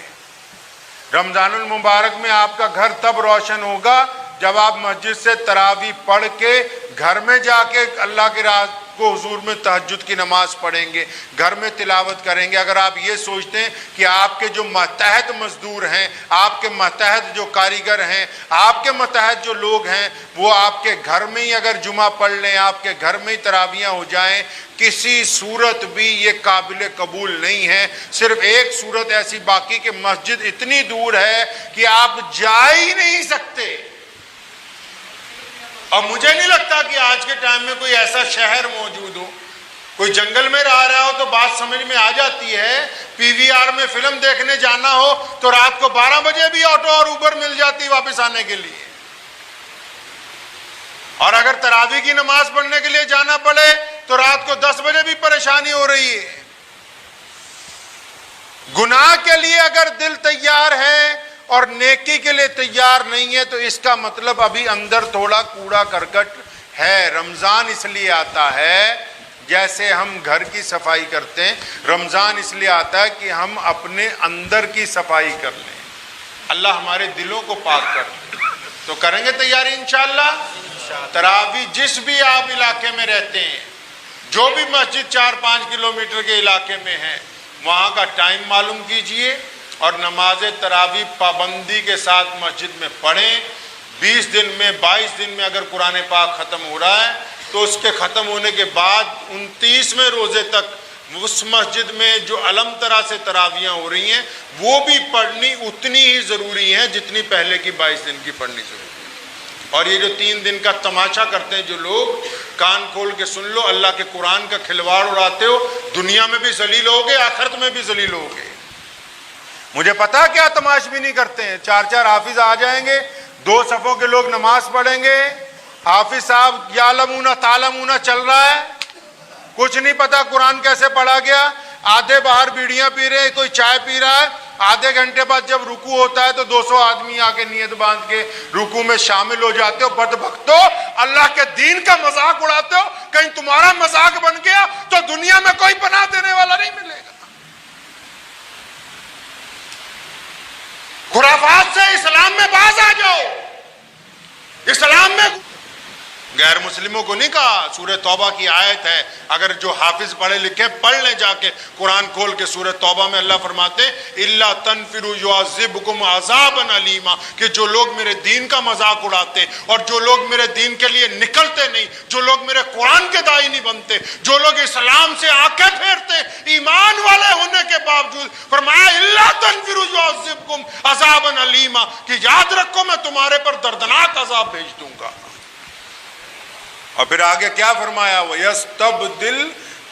رمضان المبارک میں آپ کا گھر تب روشن ہوگا جب آپ مسجد سے تراویح پڑھ کے گھر میں جا کے اللہ کی راہ کو حضور میں تہجد کی نماز پڑھیں گے, گھر میں تلاوت کریں گے. اگر آپ یہ سوچتے ہیں کہ آپ کے جو ماتحت مزدور ہیں, آپ کے ماتحت جو کاریگر ہیں, آپ کے ماتحت جو لوگ ہیں, وہ آپ کے گھر میں ہی اگر جمعہ پڑھ لیں, آپ کے گھر میں ہی تراویحاں ہو جائیں, کسی صورت بھی یہ قابل قبول نہیں ہے. صرف ایک صورت ایسی باقی کہ مسجد اتنی دور ہے کہ آپ جا ہی نہیں سکتے. اور مجھے نہیں لگتا کہ آج کے ٹائم میں کوئی ایسا شہر موجود ہو, کوئی جنگل میں رہا ہو تو بات سمجھ میں آ جاتی ہے. پی وی آر میں فلم دیکھنے جانا ہو تو رات کو 12 بجے بھی آٹو اور اوبر مل جاتی واپس آنے کے لیے. اور اگر تراویح کی نماز پڑھنے کے لیے جانا پڑے تو رات کو 10 بجے بھی پریشانی ہو رہی ہے. گناہ کے لیے اگر دل تیار ہے اور نیکی کے لیے تیار نہیں ہے تو اس کا مطلب ابھی اندر تھوڑا کوڑا کرکٹ ہے. رمضان اس لیے آتا ہے جیسے ہم گھر کی صفائی کرتے ہیں, رمضان اس لیے آتا ہے کہ ہم اپنے اندر کی صفائی کر لیں, اللہ ہمارے دلوں کو پاک کر دے. تو کریں گے تیاری انشاءاللہ. تراویح جس بھی آپ علاقے میں رہتے ہیں, جو بھی مسجد 4-5 کلومیٹر کے علاقے میں ہے, وہاں کا ٹائم معلوم کیجئے اور نماز تراویح پابندی کے ساتھ مسجد میں پڑھیں. 20 دن میں 22 دن میں اگر قرآن پاک ختم ہو رہا ہے تو اس کے ختم ہونے کے بعد 29ویں روزے تک اس مسجد میں جو علم طرح سے تراویحاں ہو رہی ہیں وہ بھی پڑھنی اتنی ہی ضروری ہیں جتنی پہلے کی 22 دن کی پڑھنی ضروری ہے. اور یہ جو 3 دن کا تماشا کرتے ہیں جو لوگ, کان کھول کے سن لو, اللہ کے قرآن کا کھلواڑ اڑاتے ہو, دنیا میں بھی ذلیل ہوگے, آخرت میں بھی ذلیل ہوگے. مجھے پتا کیا تماش بھی نہیں کرتے ہیں. 4 حافظ آ جائیں گے, 2 صفوں کے لوگ نماز پڑھیں گے, حافظ صاحب یعلمون تعلمون چل رہا ہے, کچھ نہیں پتا قرآن کیسے پڑھا گیا. آدھے باہر بیڑیاں پی رہے ہیں, کوئی چائے پی رہا ہے. آدھے گھنٹے بعد جب رکوع ہوتا ہے تو 200 آدمی آ کے نیت باندھ کے رکوع میں شامل ہو جاتے ہو. بدبختو, اللہ کے دین کا مذاق اڑاتے ہو. کہیں تمہارا مذاق بن گیا تو دنیا میں کوئی پناہ دینے والا نہیں ملے گا. خرافات سے اسلام میں باز آ جاؤ. اسلام میں غیر مسلموں کو نہیں کہا. سورہ توبہ کی آیت ہے, اگر جو حافظ پڑھے لکھے پڑھ لیں جا کے قرآن کھول کے. سورہ توبہ میں اللہ فرماتے ہیں الا تنفروا يعذبكم عذابا علیما, کہ جو لوگ میرے دین کا مذاق اڑاتے اور جو لوگ میرے دین کے لیے نکلتے نہیں, جو لوگ میرے قرآن کے داعی نہیں بنتے, جو لوگ اسلام سے آنکھیں پھیرتے ایمان والے ہونے کے باوجود, فرمایا الا تنفروا يعذبكم عذابا علیما, کہ یاد رکھو میں تمہارے پر دردناک عذاب بھیج دوں گا. اور پھر آگے کیا فرمایا, وَيَسْتَبْدِلْ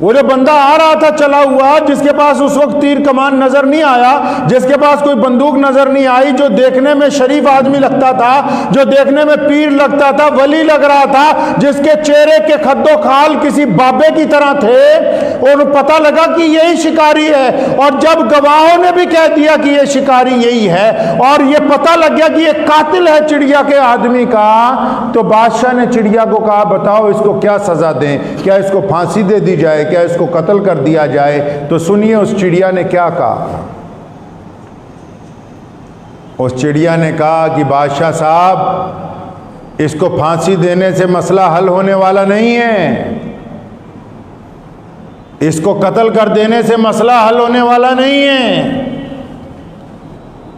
وہ جو بندہ آ رہا تھا چلا ہوا، جس کے پاس اس وقت تیر کمان نظر نہیں آیا، جس کے پاس کوئی بندوق نظر نہیں آئی، جو دیکھنے میں شریف آدمی لگتا تھا، جو دیکھنے میں پیر لگتا تھا، ولی لگ رہا تھا، جس کے چہرے کے خد و خال کسی بابے کی طرح تھے، اور پتہ لگا کہ یہی شکاری ہے، اور جب گواہوں نے بھی کہہ دیا کہ یہ شکاری یہی ہے، اور یہ پتہ لگ گیا کہ یہ قاتل ہے چڑیا کے آدمی کا، تو بادشاہ نے چڑیا کو کہا بتاؤ اس کو کیا سزا دیں، کیا اس کو پھانسی دے دی جائے، کیا اس کو قتل کر دیا جائے؟ تو سنیے اس چڑیا نے کیا کہا۔ اس چڑیا نے کہا کہ بادشاہ صاحب، اس کو پھانسی دینے سے مسئلہ حل ہونے والا نہیں ہے، اس کو قتل کر دینے سے مسئلہ حل ہونے والا نہیں ہے۔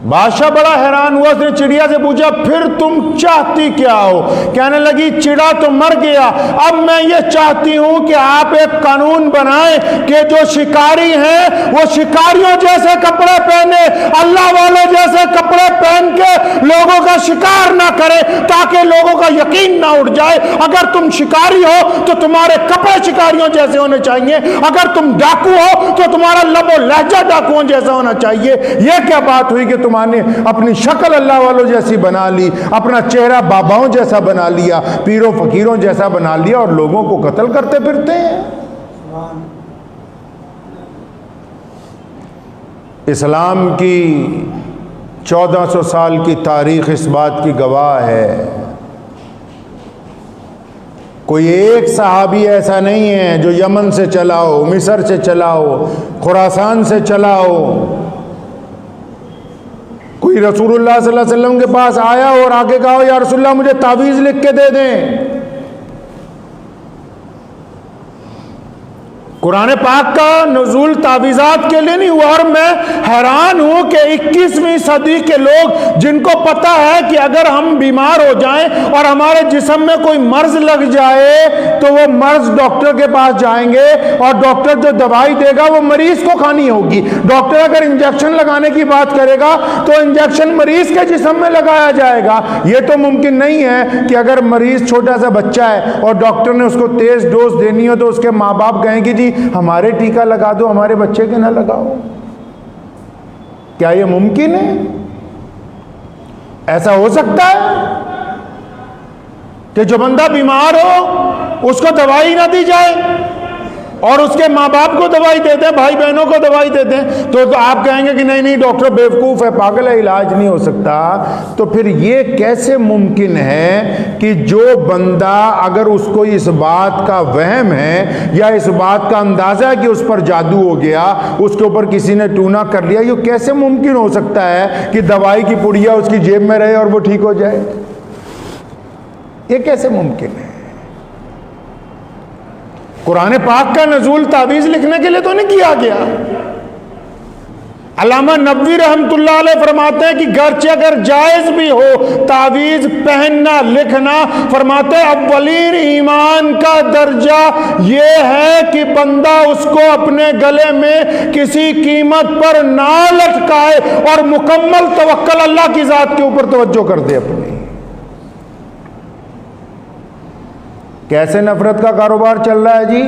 بادشاہ بڑا حیران ہوا، اس نے چڑیا سے پوچھا پھر تم چاہتی کیا ہو؟ کہنے لگی چڑا تو مر گیا، اب میں یہ چاہتی ہوں کہ آپ ایک قانون بنائیں کہ جو شکاری ہیں وہ شکاریوں جیسے کپڑے پہنے، اللہ والوں جیسے کپڑے پہن کے لوگوں کا شکار نہ کرے، تاکہ لوگوں کا یقین نہ اٹھ جائے۔ اگر تم شکاری ہو تو تمہارے کپڑے شکاریوں جیسے ہونے چاہیے، اگر تم ڈاکو ہو تو تمہارا لب و لہجہ ڈاکوؤں جیسا ہونا چاہیے۔ یہ کیا بات ہوئی کہ تمہارے اپنی شکل اللہ والوں جیسی بنا لی، اپنا چہرہ باباؤں جیسا بنا لیا، پیروں فقیروں جیسا بنا لیا، اور لوگوں کو قتل کرتے پھرتے ہیں۔ اسلام کی 1400 سال کی تاریخ اس بات کی گواہ ہے، کوئی ایک صحابی ایسا نہیں ہے جو یمن سے چلا ہو، مصر سے چلا ہو، خراسان سے چلا ہو، کوئی رسول اللہ صلی اللہ علیہ وسلم کے پاس آیا اور آگے کہا یا رسول اللہ مجھے تعویذ لکھ کے دے دیں۔ قرآن پاک کا نزول تعویذات کے لیے نہیں ہوا، اور میں حیران ہوں کہ 21ویں صدی کے لوگ جن کو پتہ ہے کہ اگر ہم بیمار ہو جائیں اور ہمارے جسم میں کوئی مرض لگ جائے تو وہ مرض ڈاکٹر کے پاس جائیں گے، اور ڈاکٹر جو دوائی دے گا وہ مریض کو کھانی ہوگی۔ ڈاکٹر اگر انجیکشن لگانے کی بات کرے گا تو انجیکشن مریض کے جسم میں لگایا جائے گا۔ یہ تو ممکن نہیں ہے کہ اگر مریض چھوٹا سا بچہ ہے اور ڈاکٹر نے اس کو تیز ڈوز دینی ہو تو اس کے ماں باپ کہیں کہ جی ہمارے ٹیکہ لگا دو، ہمارے بچے کے نہ لگاؤ۔ کیا یہ ممکن ہے؟ ایسا ہو سکتا ہے کہ جو بندہ بیمار ہو اس کو دوائی نہ دی جائے اور اس کے ماں باپ کو دوائی دیتے ہیں، بھائی بہنوں کو دوائی دیتے ہیں؟ تو آپ کہیں گے کہ نہیں ڈاکٹر بیوقوف ہے، پاگل ہے، علاج نہیں ہو سکتا۔ تو پھر یہ کیسے ممکن ہے کہ جو بندہ اگر اس کو اس بات کا وہم ہے یا اس بات کا اندازہ ہے کہ اس پر جادو ہو گیا، اس کے اوپر کسی نے ٹونا کر لیا، یہ کیسے ممکن ہو سکتا ہے کہ دوائی کی پڑیا اس کی جیب میں رہے اور وہ ٹھیک ہو جائے؟ یہ کیسے ممکن ہے؟ قرآن پاک کا نزول تعویذ لکھنے کے لیے تو نہیں کیا گیا۔ علامہ نبوی رحمۃ اللہ علیہ فرماتے ہیں کہ گرچہ اگر جائز بھی ہو تعویذ پہننا لکھنا، فرماتے ہیں اولین ایمان کا درجہ یہ ہے کہ بندہ اس کو اپنے گلے میں کسی قیمت پر نہ لٹکائے اور مکمل توکل اللہ کی ذات کے اوپر توجہ کر دے اپنی۔ کیسے نفرت کا کاروبار چل رہا ہے جی؟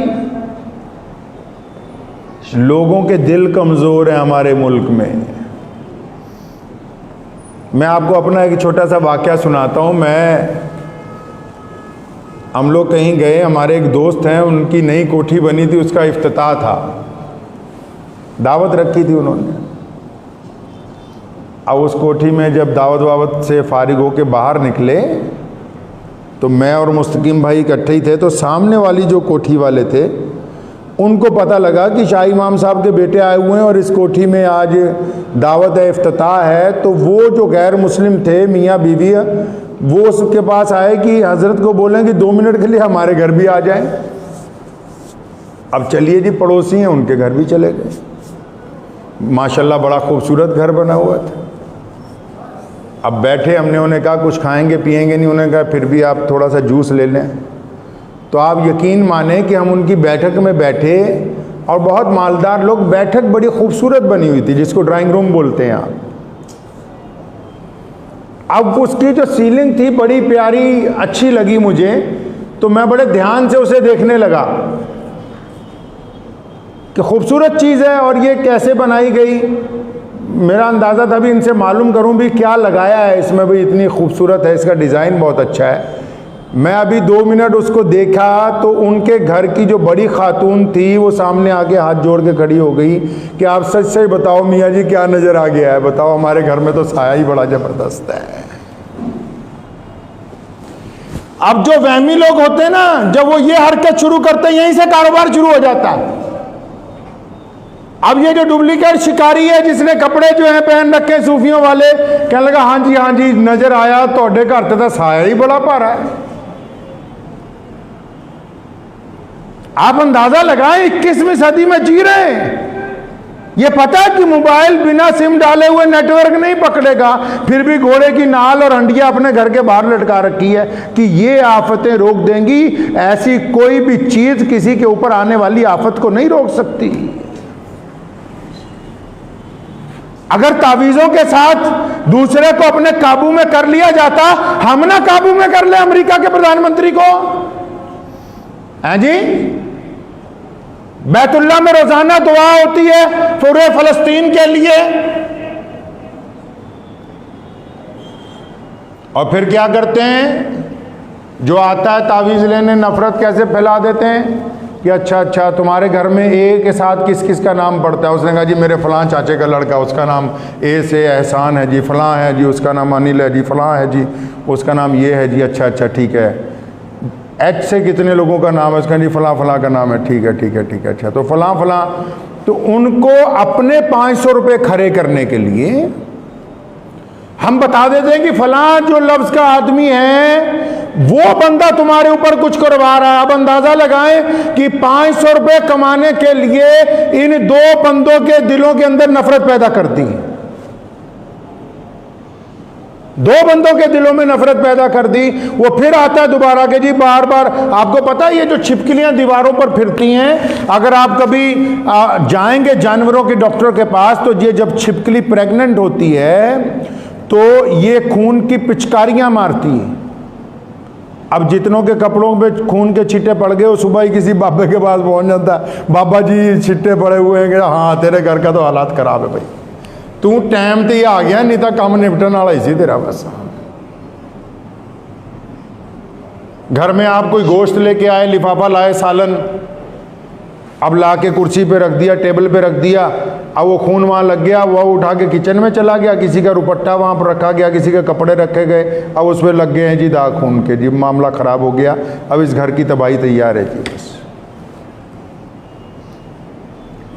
لوگوں کے دل کمزور ہیں ہمارے ملک میں۔ میں آپ کو اپنا ایک چھوٹا سا واقعہ سناتا ہوں۔ ہم لوگ کہیں گئے، ہمارے ایک دوست ہیں، ان کی نئی کوٹھی بنی تھی، اس کا افتتاح تھا، دعوت رکھی تھی انہوں نے۔ اب اس کوٹھی میں جب دعوت سے فارغ ہو کے باہر نکلے تو میں اور مستقیم بھائی اکٹھے ہی تھے، تو سامنے والی جو کوٹھی والے تھے ان کو پتہ لگا کہ شاہ امام صاحب کے بیٹے آئے ہوئے ہیں اور اس کوٹھی میں آج دعوت افتتاح ہے، تو وہ جو غیر مسلم تھے میاں بیوی، وہ اس کے پاس آئے کہ حضرت کو بولیں کہ 2 منٹ کے لیے ہمارے گھر بھی آ جائیں۔ اب چلیے جی، پڑوسی ہیں، ان کے گھر بھی چلے گئے۔ ماشاءاللہ بڑا خوبصورت گھر بنا ہوا تھا۔ اب بیٹھے، ہم نے انہیں کہا کچھ کھائیں گے پیئیں گے نہیں، انہوں نے کہا پھر بھی آپ تھوڑا سا جوس لے لیں۔ تو آپ یقین مانیں کہ ہم ان کی بیٹھک میں بیٹھے، اور بہت مالدار لوگ، بیٹھک بڑی خوبصورت بنی ہوئی تھی جس کو ڈرائنگ روم بولتے ہیں آپ۔ اب اس کی جو سیلنگ تھی بڑی پیاری اچھی لگی مجھے، تو میں بڑے دھیان سے اسے دیکھنے لگا۔ کہ خوبصورت چیز ہے اور یہ کیسے بنائی گئی. میرا اندازہ تھا بھی ان سے معلوم کروں بھی کیا لگایا ہے اس میں، بھی اتنی خوبصورت ہے، اس کا ڈیزائن بہت اچھا ہے. میں ابھی 2 منٹ اس کو دیکھا تو ان کے گھر کی جو بڑی خاتون تھی وہ سامنے آ کے ہاتھ جوڑ کے کھڑی ہو گئی کہ آپ سچ سے بتاؤ میاں جی کیا نظر آ گیا ہے، بتاؤ ہمارے گھر میں تو سایہ ہی بڑا زبردست ہے. اب جو وہمی لوگ ہوتے ہیں نا، جب وہ یہ حرکت شروع کرتے ہیں یہیں سے کاروبار شروع ہو جاتا ہے. اب یہ جو ڈپلیکیٹ شکاری ہے جس نے کپڑے جو ہیں پہن رکھے صوفیوں والے، کہنے لگا ہاں جی نظر آیا توڑے گھر تے سایہ ہی بڑا پارا ہے. آپ اندازہ لگائیں 21ویں صدی میں جی رہے ہیں. یہ پتہ ہے کہ موبائل بنا سم ڈالے ہوئے نیٹ ورک نہیں پکڑے گا، پھر بھی گھوڑے کی نال اور ہنڈیا اپنے گھر کے باہر لٹکا رکھی ہے کہ یہ آفتیں روک دیں گی. ایسی کوئی بھی چیز کسی کے اوپر آنے والی آفت کو نہیں روک سکتی. اگر تعویذوں کے ساتھ دوسرے کو اپنے قابو میں کر لیا جاتا، ہم نہ قابو میں کر لیں امریکہ کے پردھان منتری کو. ہیں جی، بیت اللہ میں روزانہ دعا ہوتی ہے پورے فلسطین کے لیے، اور پھر کیا کرتے ہیں؟ جو آتا ہے تعویذ لینے نفرت کیسے پھیلا دیتے ہیں کہ اچھا تمہارے گھر میں اے کے ساتھ کس کس کا نام پڑتا ہے؟ اس نے کہا جی میرے فلاں چاچے کا لڑکا، اس کا نام اے سے احسان ہے جی، فلاں ہے جی اس کا نام انل ہے جی، فلاں ہے جی اس کا نام یہ ہے جی. اچھا ٹھیک ہے. ایچ سے کتنے لوگوں کا نام ہے؟ اس کا جی فلاں کا نام ہے. ٹھیک ہے. اچھا تو فلاں تو ان کو اپنے 500 روپے کھڑے کرنے کے لیے ہم بتا دیتے ہیں کہ فلاں جو لفظ کا آدمی ہے وہ بندہ تمہارے اوپر کچھ کروا رہا ہے. اب اندازہ لگائیں کہ 500 روپے کمانے کے لیے ان 2 بندوں کے دلوں کے اندر نفرت پیدا کر دی. 2 بندوں کے دلوں میں نفرت پیدا کر دی. وہ پھر آتا ہے دوبارہ کہ جی بار بار. آپ کو پتا ہے یہ جو چھپکلیاں دیواروں پر پھرتی ہیں، اگر آپ کبھی جائیں گے جانوروں کے ڈاکٹر کے پاس تو یہ جب چھپکلی پریگننٹ ہوتی ہے تو یہ خون کی پچکاریاں مارتی ہے. اب جتنوں کے کپڑوں پہ خون کے چھٹے پڑ گئے وہ صبح ہی کسی بابے کے پاس پہنچ جاتا ہے، بابا جی چھٹے پڑے ہوئے ہیں کہ ہاں تیرے گھر کا تو حالات خراب ہے بھائی، تو ٹائم تے ہی آ گیا نہیں تھا کام نپٹن والا اسی تیرا. بس گھر میں آپ کوئی گوشت لے کے آئے، لفافہ لائے سالن، اب لا کے کرسی پہ رکھ دیا، ٹیبل پہ رکھ دیا، اب وہ خون وہاں لگ گیا، وہ اٹھا کے کچن میں چلا گیا، کسی کا روپٹہ وہاں پر رکھا گیا، کسی کے کپڑے رکھے گئے، اب اس پہ لگ گئے ہیں جی داغ خون کے، جی معاملہ خراب ہو گیا، اب اس گھر کی تباہی تیار ہے جی. بس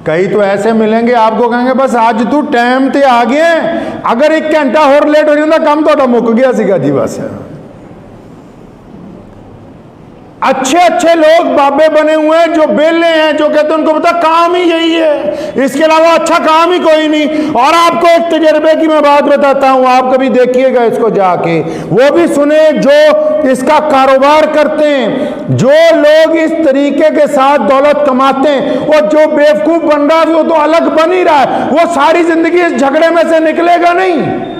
کئی تو ایسے ملیں گے آپ کو کہیں گے بس آج تو ٹائم تے آ گئے ہیں، اگر 1 گھنٹہ اور لیٹ ہو جاتا کام تو مک گیا سیگا جی. بس اچھے لوگ بابے بنے ہوئے ہیں جو بیلے ہیں، جو کہتے ہیں ان کو پتا کام ہی یہی ہے، اس کے علاوہ اچھا کام ہی کوئی نہیں. اور آپ کو ایک تجربے کی میں بات بتاتا ہوں، آپ کبھی دیکھیے گا اس کو جا کے، وہ بھی سنیں جو اس کا کاروبار کرتے ہیں، جو لوگ اس طریقے کے ساتھ دولت کماتے ہیں، اور جو بیوقوف بن رہا ہے وہ تو الگ بن ہی رہا ہے، وہ ساری زندگی اس جھگڑے میں سے نکلے گا نہیں.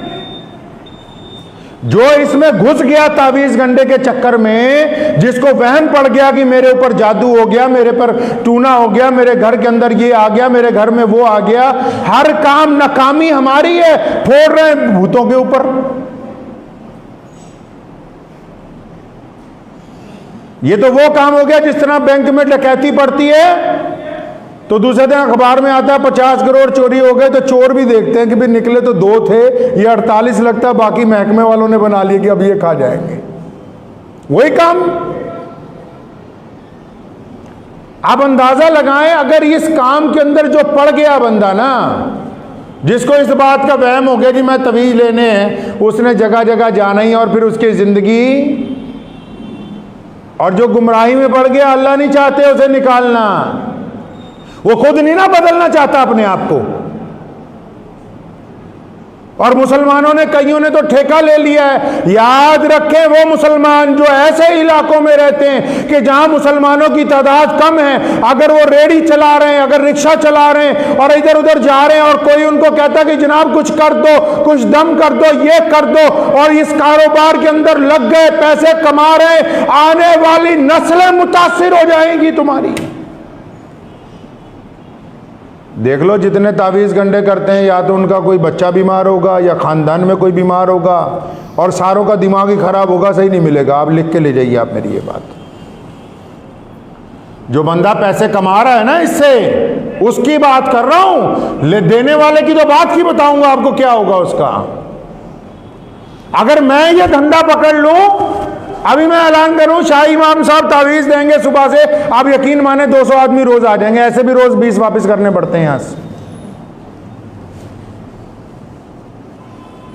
جو اس میں گھس گیا تعویذ گنڈے کے چکر میں، جس کو وہم پڑ گیا کہ میرے اوپر جادو ہو گیا، میرے پر ٹونا ہو گیا، میرے گھر کے اندر یہ آ گیا، میرے گھر میں وہ آ گیا، ہر کام ناکامی ہماری ہے، پھوڑ رہے ہیں بھوتوں کے اوپر. یہ تو وہ کام ہو گیا جس طرح بینک میں ڈکیتی پڑتی ہے تو دوسرے دن اخبار میں آتا ہے 50 کروڑ چوری ہو گئے، تو چور بھی دیکھتے ہیں کہ بھی نکلے تو 2 تھے، یہ 48 لگتا ہے، باقی محکمے والوں نے بنا لیا کہ اب یہ کھا جائیں گے. وہی کام. آپ اندازہ لگائیں اگر اس کام کے اندر جو پڑ گیا بندہ نا، جس کو اس بات کا وہم ہو گیا کہ میں تعویذ لینے ہیں، اس نے جگہ جگہ جانا ہی، اور پھر اس کی زندگی، اور جو گمراہی میں پڑ گیا اللہ نہیں چاہتے اسے نکالنا، وہ خود نہیں نہ بدلنا چاہتا اپنے آپ کو. اور مسلمانوں نے کئیوں نے تو ٹھیکہ لے لیا ہے. یاد رکھیں وہ مسلمان جو ایسے علاقوں میں رہتے ہیں کہ جہاں مسلمانوں کی تعداد کم ہے، اگر وہ ریڑھی چلا رہے ہیں، اگر رکشہ چلا رہے ہیں اور ادھر ادھر جا رہے ہیں، اور کوئی ان کو کہتا کہ جناب کچھ کر دو، کچھ دم کر دو، یہ کر دو، اور اس کاروبار کے اندر لگ گئے، پیسے کما رہے ہیں، آنے والی نسلیں متاثر ہو جائیں گی تمہاری. دیکھ لو جتنے تعویذ گنڈے کرتے ہیں یا تو ان کا کوئی بچہ بیمار ہوگا یا خاندان میں کوئی بیمار ہوگا اور ساروں کا دماغ ہی خراب ہوگا, صحیح نہیں ملے گا. آپ لکھ کے لے جائیے آپ میری یہ بات. جو بندہ پیسے کما رہا ہے نا اس سے, اس کی بات کر رہا ہوں. دینے والے کی تو بات کی بتاؤں گا آپ کو کیا ہوگا اس کا. اگر میں یہ دھندا پکڑ لوں, ابھی میں اعلان کروں شاہ امام صاحب تعویذ دیں گے صبح سے, آپ یقین مانیں 200 آدمی روز آ جائیں گے. ایسے بھی روز 20 واپس کرنے پڑتے ہیں یہاں سے.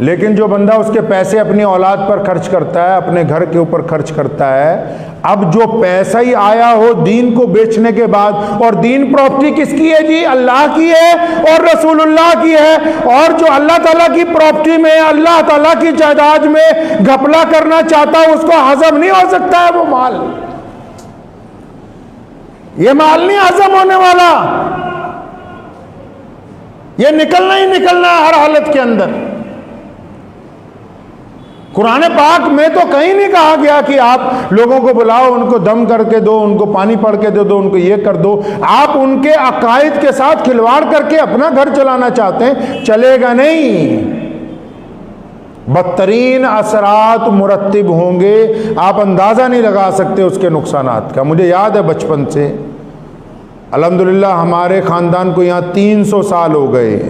لیکن جو بندہ اس کے پیسے اپنی اولاد پر خرچ کرتا ہے, اپنے گھر کے اوپر خرچ کرتا ہے, اب جو پیسہ ہی آیا ہو دین کو بیچنے کے بعد, اور دین پراپرٹی کس کی ہے جی؟ اللہ کی ہے اور رسول اللہ کی ہے. اور جو اللہ تعالیٰ کی پراپرٹی میں, اللہ تعالیٰ کی جائیداد میں گھپلا کرنا چاہتا ہے, اس کو ہضم نہیں ہو سکتا ہے وہ مال. یہ مال نہیں ہضم ہونے والا, یہ نکلنا ہی نکلنا ہے ہر حالت کے اندر. قرآن پاک میں تو کہیں نہیں کہا گیا کہ آپ لوگوں کو بلاؤ, ان کو دم کر کے دو, ان کو پانی پڑھ کے دو, ان کو یہ کر دو. آپ ان کے عقائد کے ساتھ کھلواڑ کر کے اپنا گھر چلانا چاہتے ہیں, چلے گا نہیں. بدترین اثرات مرتب ہوں گے, آپ اندازہ نہیں لگا سکتے اس کے نقصانات کا. مجھے یاد ہے بچپن سے, الحمدللہ ہمارے خاندان کو یہاں 300 سال ہو گئے.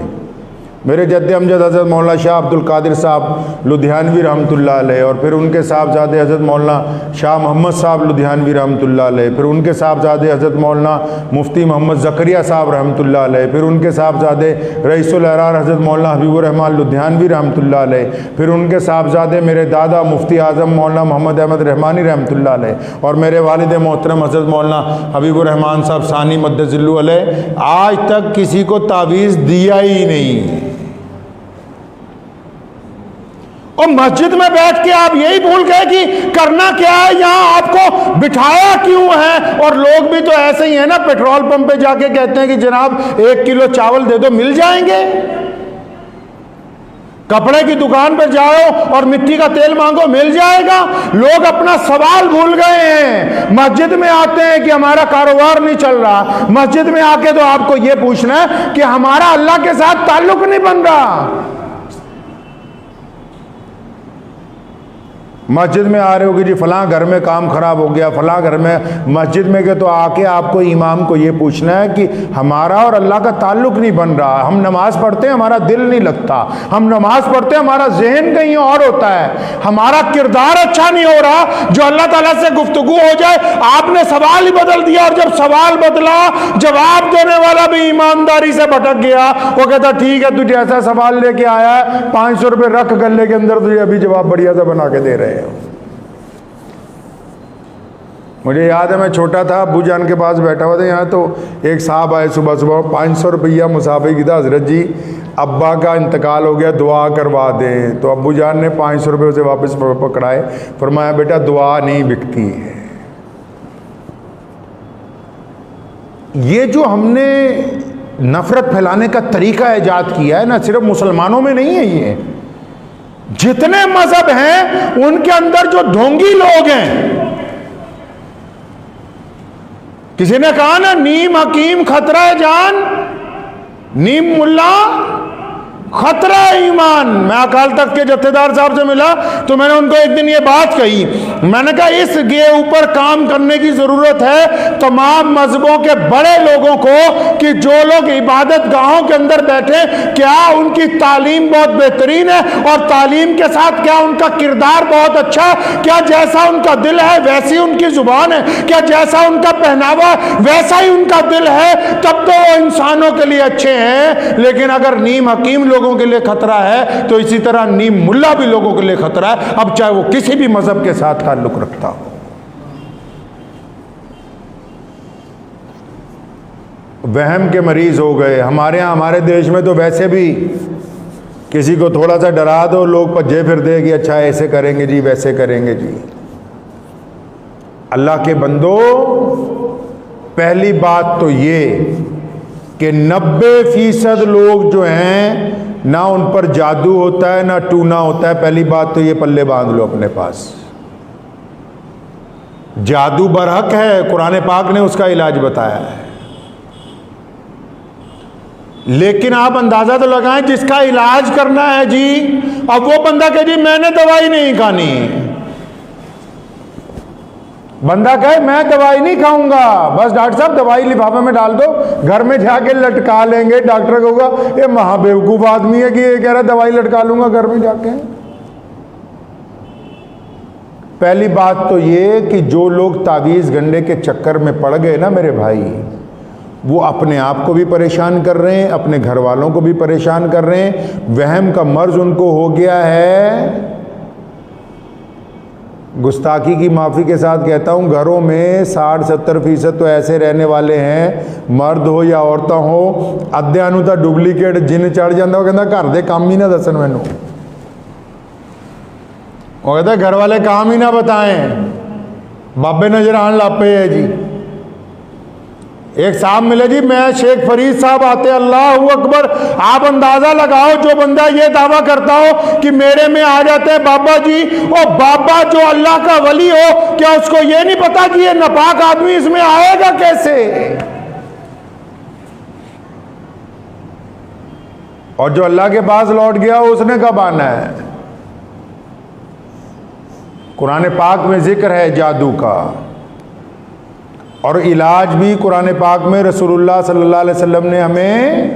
میرے جد امجد حضرت مولانا شاہ عبد القادر صاحب لدھیانوی رحمۃ اللہ علیہ, اور پھر ان کے صاحبزادے حضرت مولانا شاہ محمد صاحب لدھیانوی رحمۃ اللہ علیہ, پھر ان کے صاحبزادے حضرت مولانا مفتی محمد زکریہ صاحب رحمۃ اللہ علیہ, پھر ان کے صاحبزادے رئیس الاحرار حضرت مولانا حبیب الرحمان لدھیانوی رحمۃ اللہ علیہ, پھر ان کے صاحبزادے میرے دادا مفتی اعظم مولانا محمد احمد رحمانی رحمۃ اللہ علیہ, اور میرے والد محترم حضرت مولانا حبیب الرحمان صاحب ثانی مدظ اللہ علیہ. آج تک کسی کو تعویذ دیا ہی نہیں. اور مسجد میں بیٹھ کے آپ یہی بھول گئے کہ کرنا کیا ہے, یہاں آپ کو بٹھایا کیوں ہے. اور لوگ بھی تو ایسے ہی ہیں نا, پیٹرول پمپ پہ جا کے کہتے ہیں کہ جناب 1 کلو چاول دے دو, مل جائیں گے. کپڑے کی دکان پہ جاؤ اور مٹی کا تیل مانگو, مل جائے گا. لوگ اپنا سوال بھول گئے ہیں. مسجد میں آتے ہیں کہ ہمارا کاروبار نہیں چل رہا, مسجد میں آ کے تو آپ کو یہ پوچھنا ہے کہ ہمارا اللہ کے ساتھ تعلق نہیں بن رہا. مسجد میں آ رہے ہو کہ جی فلاں گھر میں کام خراب ہو گیا, فلاں گھر میں, مسجد میں کہ تو آ کے آپ کو امام کو یہ پوچھنا ہے کہ ہمارا اور اللہ کا تعلق نہیں بن رہا. ہم نماز پڑھتے ہیں, ہمارا دل نہیں لگتا. ہم نماز پڑھتے ہیں, ہمارا ذہن کہیں اور ہوتا ہے. ہمارا کردار اچھا نہیں ہو رہا, جو اللہ تعالیٰ سے گفتگو ہو جائے. آپ نے سوال ہی بدل دیا, اور جب سوال بدلا, جواب دینے والا بھی ایمانداری سے بھٹک گیا. وہ کہتا ٹھیک ہے, تجھے ایسا سوال لے کے آیا ہے, 500 روپے رکھ گلے کے اندر, تجھے ابھی جواب بڑھیا سا بنا کے دے رہے ہیں. مجھے یاد ہے میں چھوٹا تھا, ابو جان کے پاس بیٹھا ہوا تھا یہاں, تو ایک صاحب آئے صبح 500 روپیہ مسافر کی تھا. حضرت جی ابا کا انتقال ہو گیا, دعا کروا دیں. تو ابو جان نے 500 روپے اسے واپس پکڑائے, فرمایا بیٹا دعا نہیں بکتی ہے. یہ جو ہم نے نفرت پھیلانے کا طریقہ ایجاد کیا ہے نا, صرف مسلمانوں میں نہیں ہے, یہ جتنے مذہب ہیں ان کے اندر جو ڈھونگی لوگ ہیں. کسی نے کہا نا نیم حکیم خطرہ جان, نیم ملا خطرہ ایمان. میں اکال تخت کے جتھے دار صاحب سے ملا تو میں نے ان کو ایک دن یہ بات کہی. میں نے کہا اس کے اوپر کام کرنے کی ضرورت ہے تمام مذہبوں کے بڑے لوگوں کو, کہ جو لوگ عبادت گاہوں کے اندر بیٹھے, کیا ان کی تعلیم بہت بہترین ہے, اور تعلیم کے ساتھ کیا ان کا کردار بہت اچھا ہے, کیا جیسا ان کا دل ہے ویسی ان کی زبان ہے, کیا جیسا ان کا پہناوا ویسا ہی ان کا دل ہے, تب تو وہ انسانوں کے لیے اچھے ہیں. لیکن اگر نیم حکیم لوگوں کے لیے خطرہ ہے تو اسی طرح نیم ملا بھی لوگوں کے لیے خطرہ ہے, اب چاہے وہ کسی بھی مذہب کے ساتھ تعلق رکھتا ہو. وہم کے مریض ہو گئے ہمارے یہاں. ہمارے دیش میں تو ویسے بھی کسی کو تھوڑا سا ڈرا دو, لوگ بھجے پھر دے کہ اچھا ایسے کریں گے جی, ویسے کریں گے جی. اللہ کے بندو, پہلی بات تو یہ کہ 90% لوگ جو ہیں نہ ان پر جادو ہوتا ہے نہ ٹونا ہوتا ہے. پہلی بات تو یہ پلے باندھ لو اپنے پاس. جادو برحق ہے, قرآن پاک نے اس کا علاج بتایا ہے. لیکن آپ اندازہ تو لگائیں جس کا علاج کرنا ہے جی، اب وہ بندہ کہ جی میں نے دوائی نہیں کھانی، بندہ کہے میں دوائی نہیں کھاؤں گا، بس ڈاکٹر صاحب دوائی لفافے میں ڈال دو، گھر میں جا کے لٹکا لیں گے، ڈاکٹر کہے گا یہ مہا بیوقوف آدمی ہے کہ یہ کہہ رہا دوائی لٹکا لوں گا گھر میں جا کے۔ پہلی بات تو یہ کہ جو لوگ تعویذ گنڈے کے چکر میں پڑ گئے نا میرے بھائی، وہ اپنے آپ کو بھی پریشان کر رہے ہیں، اپنے گھر والوں کو بھی پریشان کر رہے ہیں، وہم کا مرض ان کو ہو گیا ہے۔ گستاخی کی معافی کے ساتھ کہتا ہوں، گھروں میں 60-70% تو ایسے رہنے والے ہیں، مرد ہو یا عورتیں ہو، ادھیاں نوں تا ڈپلیکیٹ جن چڑھ جاندہ، وہ کہتا گھر دے کام ہی نہ دسن مینوں، وہ کہتا ہے گھر والے کام ہی نہ بتائیں، بابے نظر آن لاپے ہے جی۔ ایک صاحب ملے جی، میں شیخ فرید صاحب آتے، اللہ اکبر، آپ اندازہ لگاؤ جو بندہ یہ دعویٰ کرتا ہو کہ میرے میں آ جاتے ہیں بابا جی، وہ بابا جو اللہ کا ولی ہو، کیا اس کو یہ نہیں پتا کہ یہ ناپاک آدمی اس میں آئے گا کیسے؟ اور جو اللہ کے پاس لوٹ گیا اس نے کب آنا ہے؟ قرآن پاک میں ذکر ہے جادو کا، اور علاج بھی قرآن پاک میں رسول اللہ صلی اللہ علیہ وسلم نے ہمیں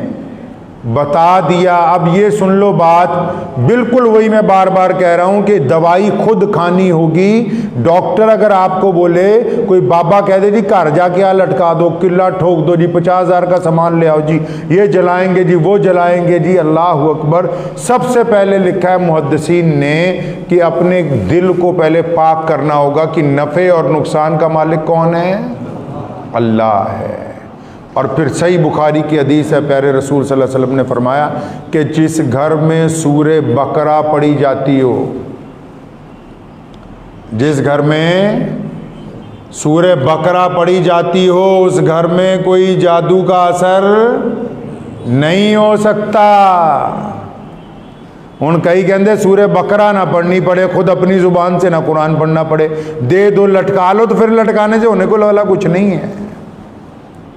بتا دیا۔ اب یہ سن لو بات، بالکل وہی میں بار بار کہہ رہا ہوں کہ دوائی خود کھانی ہوگی۔ ڈاکٹر اگر آپ کو بولے، کوئی بابا کہہ دے جی گھر جا کے لٹکا دو، قلعہ ٹھوک دو جی، 50,000 کا سامان لے آؤ جی، یہ جلائیں گے جی، وہ جلائیں گے جی، اللہ اکبر۔ سب سے پہلے لکھا ہے محدثین نے کہ اپنے دل کو پہلے پاک کرنا ہوگا کہ نفع اور نقصان کا مالک کون ہے؟ اللہ ہے۔ اور پھر صحیح بخاری کی حدیث ہے، پیارے رسول صلی اللہ علیہ وسلم نے فرمایا کہ جس گھر میں سورہ بقرہ پڑھی جاتی ہو، جس گھر میں سورہ بقرہ پڑھی جاتی ہو، اس گھر میں کوئی جادو کا اثر نہیں ہو سکتا۔ ان کئی کہندے سورہ بقرہ نہ پڑھنی پڑے، خود اپنی زبان سے نہ قرآن پڑھنا پڑے، دے دو لٹکا لو، تو پھر لٹکانے سے ہونے کو والا کچھ نہیں ہے۔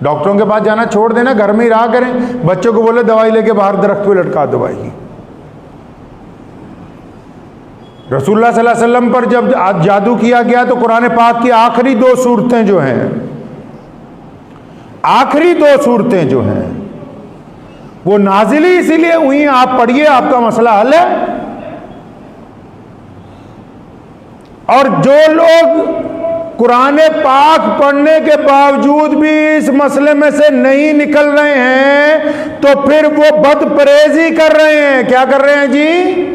ڈاکٹروں کے پاس جانا چھوڑ دینا، گھر میں ہی رہا کریں، بچوں کو بولے دوائی لے کے باہر درخت پہ لٹکا دو بھائی۔ رسول اللہ صلی اللہ علیہ وسلم پر جب جادو کیا گیا تو قرآن پاک کی آخری 2 صورتیں جو ہیں، آخری 2 صورتیں جو ہیں وہ نازل ہی اسی لیے ہوئی، آپ پڑھیے، آپ کا مسئلہ حل ہے۔ اور جو لوگ قرآن پاک پڑھنے کے باوجود بھی اس مسئلے میں سے نہیں نکل رہے ہیں تو پھر وہ بد پرہیزی کر رہے ہیں۔ کیا کر رہے ہیں جی؟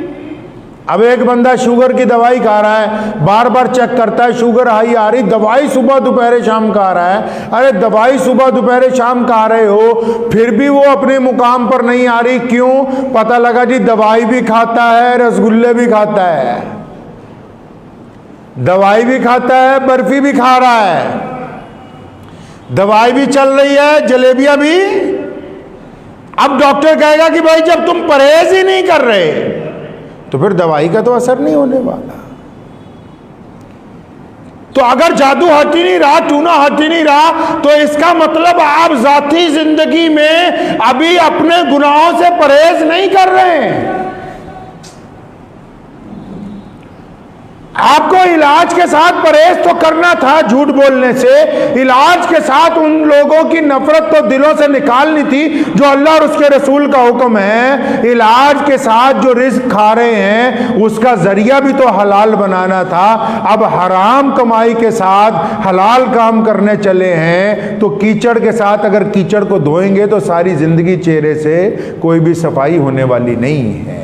اب ایک بندہ شوگر کی دوائی کھا رہا ہے، بار بار چیک کرتا ہے شوگر ہائی آ رہی، دوائی صبح دوپہر شام کھا رہا ہے، ارے دوائی صبح دوپہر شام کھا رہے ہو پھر بھی وہ اپنے مقام پر نہیں آ رہی، کیوں؟ پتہ لگا جی دوائی بھی کھاتا ہے، رسگلے بھی کھاتا ہے، دوائی بھی کھاتا ہے، برفی بھی کھا رہا ہے، دوائی بھی چل رہی ہے، جلیبیاں بھی۔ اب ڈاکٹر کہے گا کہ بھائی جب تم پرہیز ہی نہیں کر رہے تو پھر دوائی کا تو اثر نہیں ہونے والا۔ تو اگر جادو ہٹ ہی نہیں رہا، ٹونا ہٹ ہی نہیں رہا، تو اس کا مطلب آپ ذاتی زندگی میں ابھی اپنے گناہوں سے پرہیز نہیں کر رہے ہیں۔ آپ کو علاج کے ساتھ پرہیز تو کرنا تھا جھوٹ بولنے سے، علاج کے ساتھ ان لوگوں کی نفرت تو دلوں سے نکالنی تھی جو اللہ اور اس کے رسول کا حکم ہے۔ علاج کے ساتھ جو رزق کھا رہے ہیں اس کا ذریعہ بھی تو حلال بنانا تھا۔ اب حرام کمائی کے ساتھ حلال کام کرنے چلے ہیں تو کیچڑ کے ساتھ اگر کیچڑ کو دھوئیں گے تو ساری زندگی چہرے سے کوئی بھی صفائی ہونے والی نہیں ہے۔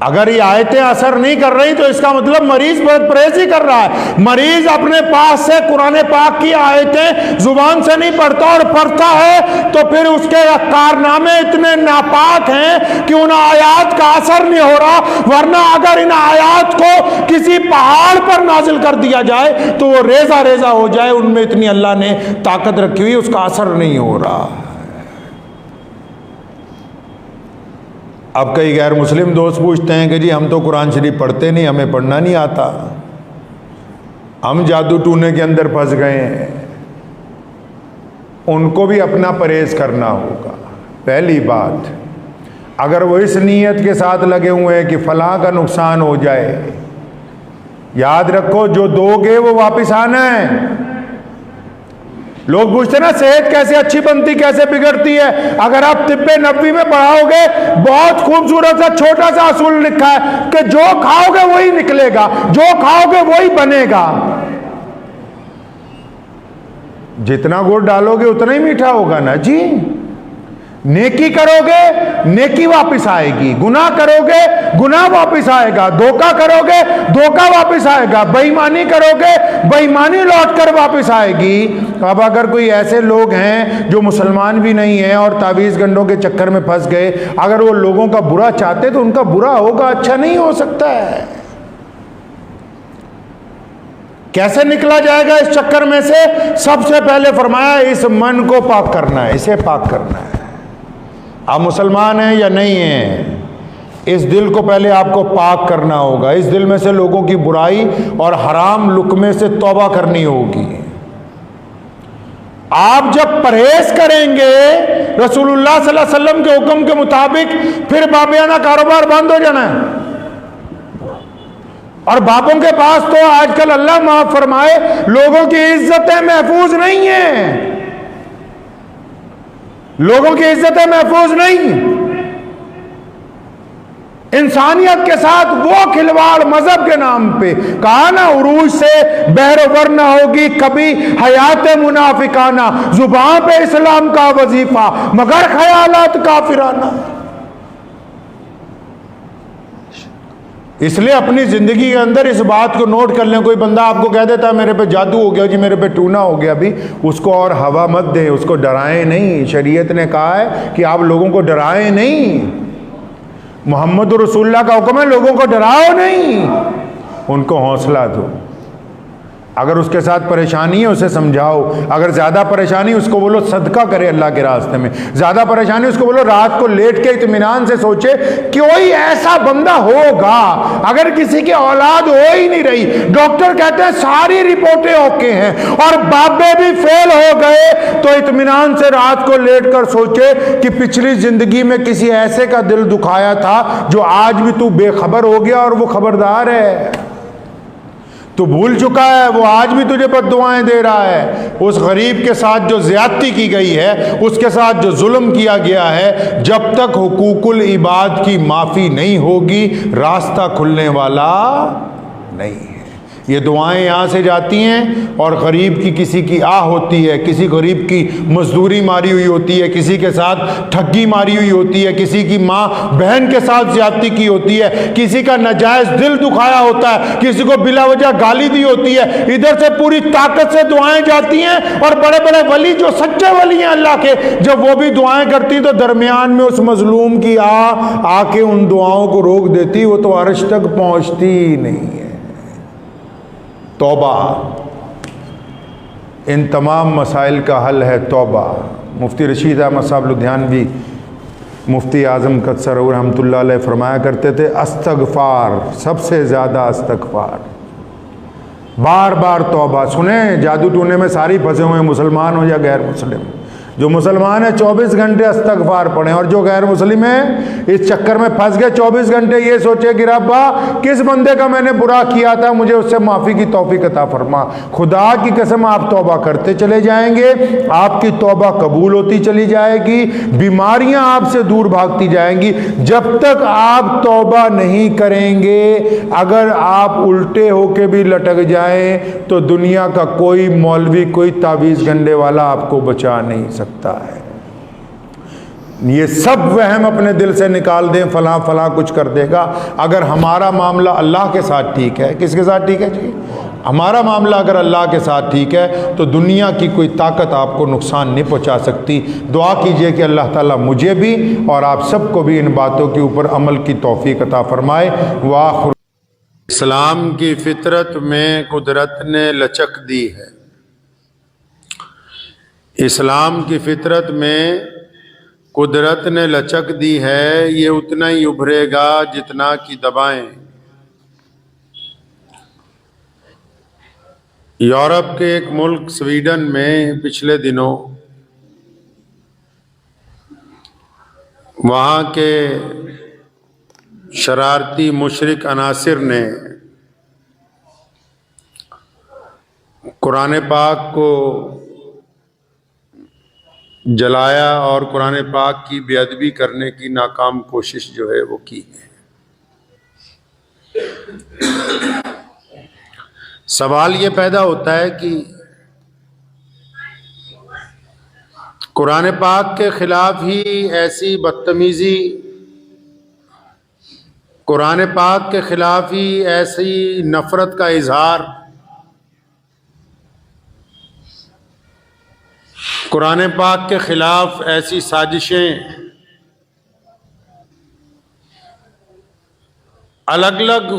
اگر یہ آیتیں اثر نہیں کر رہی تو اس کا مطلب مریض بد پرہیزی کر رہا ہے۔ مریض اپنے پاس سے قرآن پاک کی آیتیں زبان سے نہیں پڑھتا، اور پڑھتا ہے تو پھر اس کے کارنامے اتنے ناپاک ہیں کہ ان آیات کا اثر نہیں ہو رہا، ورنہ اگر ان آیات کو کسی پہاڑ پر نازل کر دیا جائے تو وہ ریزہ ریزہ ہو جائے، ان میں اتنی اللہ نے طاقت رکھی ہوئی، اس کا اثر نہیں ہو رہا۔ اب کئی غیر مسلم دوست پوچھتے ہیں کہ جی ہم تو قرآن شریف پڑھتے نہیں، ہمیں پڑھنا نہیں آتا، ہم جادو ٹونے کے اندر پھنس گئے ہیں۔ ان کو بھی اپنا پرہیز کرنا ہوگا. پہلی بات، اگر وہ اس نیت کے ساتھ لگے ہوئے ہیں کہ فلاں کا نقصان ہو جائے، یاد رکھو جو دو گے وہ واپس آنا ہے. لوگ پوچھتے نا صحت کیسے اچھی بنتی، کیسے بگڑتی ہے. اگر آپ طب نبوی میں پڑھاؤ گے، بہت خوبصورت سا چھوٹا سا اصول لکھا ہے کہ جو کھاؤ گے وہی نکلے گا، جو کھاؤ گے وہی بنے گا. جتنا گڑ ڈالو گے اتنا ہی میٹھا ہوگا نا جی. نیکی کرو گے نیکی واپس آئے گی، گناہ کرو گے گناہ واپس آئے گا، دھوکہ کرو گے دھوکہ واپس آئے گا، بے ایمانی کرو گے بے ایمانی لوٹ کر واپس آئے گی. اب اگر کوئی ایسے لوگ ہیں جو مسلمان بھی نہیں ہیں اور تعویذ گنڈوں کے چکر میں پھنس گئے، اگر وہ لوگوں کا برا چاہتے تو ان کا برا ہوگا، اچھا نہیں ہو سکتا ہے. کیسے نکلا جائے گا اس چکر میں سے؟ سب سے پہلے فرمایا اس من کو پاک کرنا ہے، اسے پاک کرنا ہے. آپ مسلمان ہیں یا نہیں ہیں، اس دل کو پہلے آپ کو پاک کرنا ہوگا. اس دل میں سے لوگوں کی برائی اور حرام لقمے سے توبہ کرنی ہوگی. آپ جب پرہیز کریں گے رسول اللہ صلی اللہ علیہ وسلم کے حکم کے مطابق، پھر بابیانہ کاروبار بند ہو جانا ہے. اور باپوں کے پاس تو آج کل اللہ معاف فرمائے لوگوں کی عزتیں محفوظ نہیں ہیں، لوگوں کی عزتیں محفوظ نہیں. انسانیت کے ساتھ وہ کھلواڑ مذہب کے نام پہ. کہا نا عروج سے بحر ور نہ ہوگی کبھی حیات منافقانہ، زبان پہ اسلام کا وظیفہ مگر خیالات کافرانہ. اس لیے اپنی زندگی کے اندر اس بات کو نوٹ کر لیں. کوئی بندہ آپ کو کہہ دیتا ہے میرے پہ جادو ہو گیا جی، میرے پہ ٹونا ہو گیا، بھی اس کو اور ہوا مت دیں، اس کو ڈرائیں نہیں. شریعت نے کہا ہے کہ آپ لوگوں کو ڈرائیں نہیں. محمد رسول اللہ کا حکم ہے لوگوں کو ڈراؤ نہیں، ان کو حوصلہ دو. اگر اس کے ساتھ پریشانی ہے اسے سمجھاؤ. اگر زیادہ پریشانی اس کو بولو صدقہ کرے اللہ کے راستے میں. زیادہ پریشانی اس کو بولو رات کو لیٹ کے اطمینان سے سوچے کوئی ایسا بندہ ہوگا. اگر کسی کی اولاد ہو ہی نہیں رہی، ڈاکٹر کہتے ہیں ساری رپورٹیں اوکے ہیں اور بابے بھی فیل ہو گئے، تو اطمینان سے رات کو لیٹ کر سوچے کہ پچھلی زندگی میں کسی ایسے کا دل دکھایا تھا جو آج بھی تو بے خبر ہو گیا اور وہ خبردار ہے. تو بھول چکا ہے، وہ آج بھی تجھے بد دعائیں دے رہا ہے. اس غریب کے ساتھ جو زیادتی کی گئی ہے، اس کے ساتھ جو ظلم کیا گیا ہے، جب تک حقوق العباد کی معافی نہیں ہوگی راستہ کھلنے والا نہیں ہے. یہ دعائیں یہاں سے جاتی ہیں اور غریب کی کسی کی آہ ہوتی ہے، کسی غریب کی مزدوری ماری ہوئی ہوتی ہے، کسی کے ساتھ ٹھگی ماری ہوئی ہوتی ہے، کسی کی ماں بہن کے ساتھ زیادتی کی ہوتی ہے، کسی کا ناجائز دل دکھایا ہوتا ہے، کسی کو بلا وجہ گالی دی ہوتی ہے. ادھر سے پوری طاقت سے دعائیں جاتی ہیں اور بڑے بڑے ولی جو سچے ولی ہیں اللہ کے، جب وہ بھی دعائیں کرتی ہیں تو درمیان میں اس مظلوم کی آ کے ان دعاؤں کو روک دیتی، وہ تو عرش تک پہنچتی ہی نہیں ہے. توبہ ان تمام مسائل کا حل ہے. توبہ. مفتی رشید احمد صاحب لدھیانوی مفتی اعظم قدس رحمۃ اللہ علیہ فرمایا کرتے تھے استغفار، سب سے زیادہ استغفار، بار بار توبہ. سنیں جادو ٹونے میں ساری پھنسے ہوئے ہیں، مسلمان ہو یا غیر مسلم. جو مسلمان ہے 24 گھنٹے استغفار پڑھیں، اور جو غیر مسلم ہے اس چکر میں پھنس گئے 24 گھنٹے یہ سوچے کہ ربا کس بندے کا میں نے برا کیا تھا، مجھے اس سے معافی کی توفیق عطا فرما. خدا کی قسم آپ توبہ کرتے چلے جائیں گے، آپ کی توبہ قبول ہوتی چلی جائے گی، بیماریاں آپ سے دور بھاگتی جائیں گی. جب تک آپ توبہ نہیں کریں گے، اگر آپ الٹے ہو کے بھی لٹک جائیں تو دنیا کا کوئی مولوی، کوئی تعویذ گنڈے والا آپ کو بچا نہیں سکتا ہے. یہ سب وہم اپنے دل سے نکال دیں، فلاں فلاں کچھ کر دے گا. اگر ہمارا معاملہ اللہ کے ساتھ ٹھیک ہے، کس کے ساتھ ٹھیک ہے جی؟ ہمارا معاملہ اگر اللہ کے ساتھ ٹھیک ہے تو دنیا کی کوئی طاقت آپ کو نقصان نہیں پہنچا سکتی. دعا کیجئے کہ اللہ تعالیٰ مجھے بھی اور آپ سب کو بھی ان باتوں کے اوپر عمل کی توفیق عطا فرمائے. وآخر. اسلام کی فطرت میں قدرت نے لچک دی ہے. اسلام کی فطرت میں قدرت نے لچک دی ہے، یہ اتنا ہی ابھرے گا جتنا کی دبائیں. یورپ کے ایک ملک سویڈن میں پچھلے دنوں وہاں کے شرارتی مشرک عناصر نے قرآن پاک کو جلایا اور قرآن پاک کی بے ادبی کرنے کی ناکام کوشش جو ہے وہ کی ہے۔ سوال یہ پیدا ہوتا ہے کہ قرآن پاک کے خلاف ہی ایسی بدتمیزی، قرآن پاک کے خلاف ہی ایسی نفرت کا اظہار، قرآن پاک کے خلاف ایسی سازشیں الگ الگ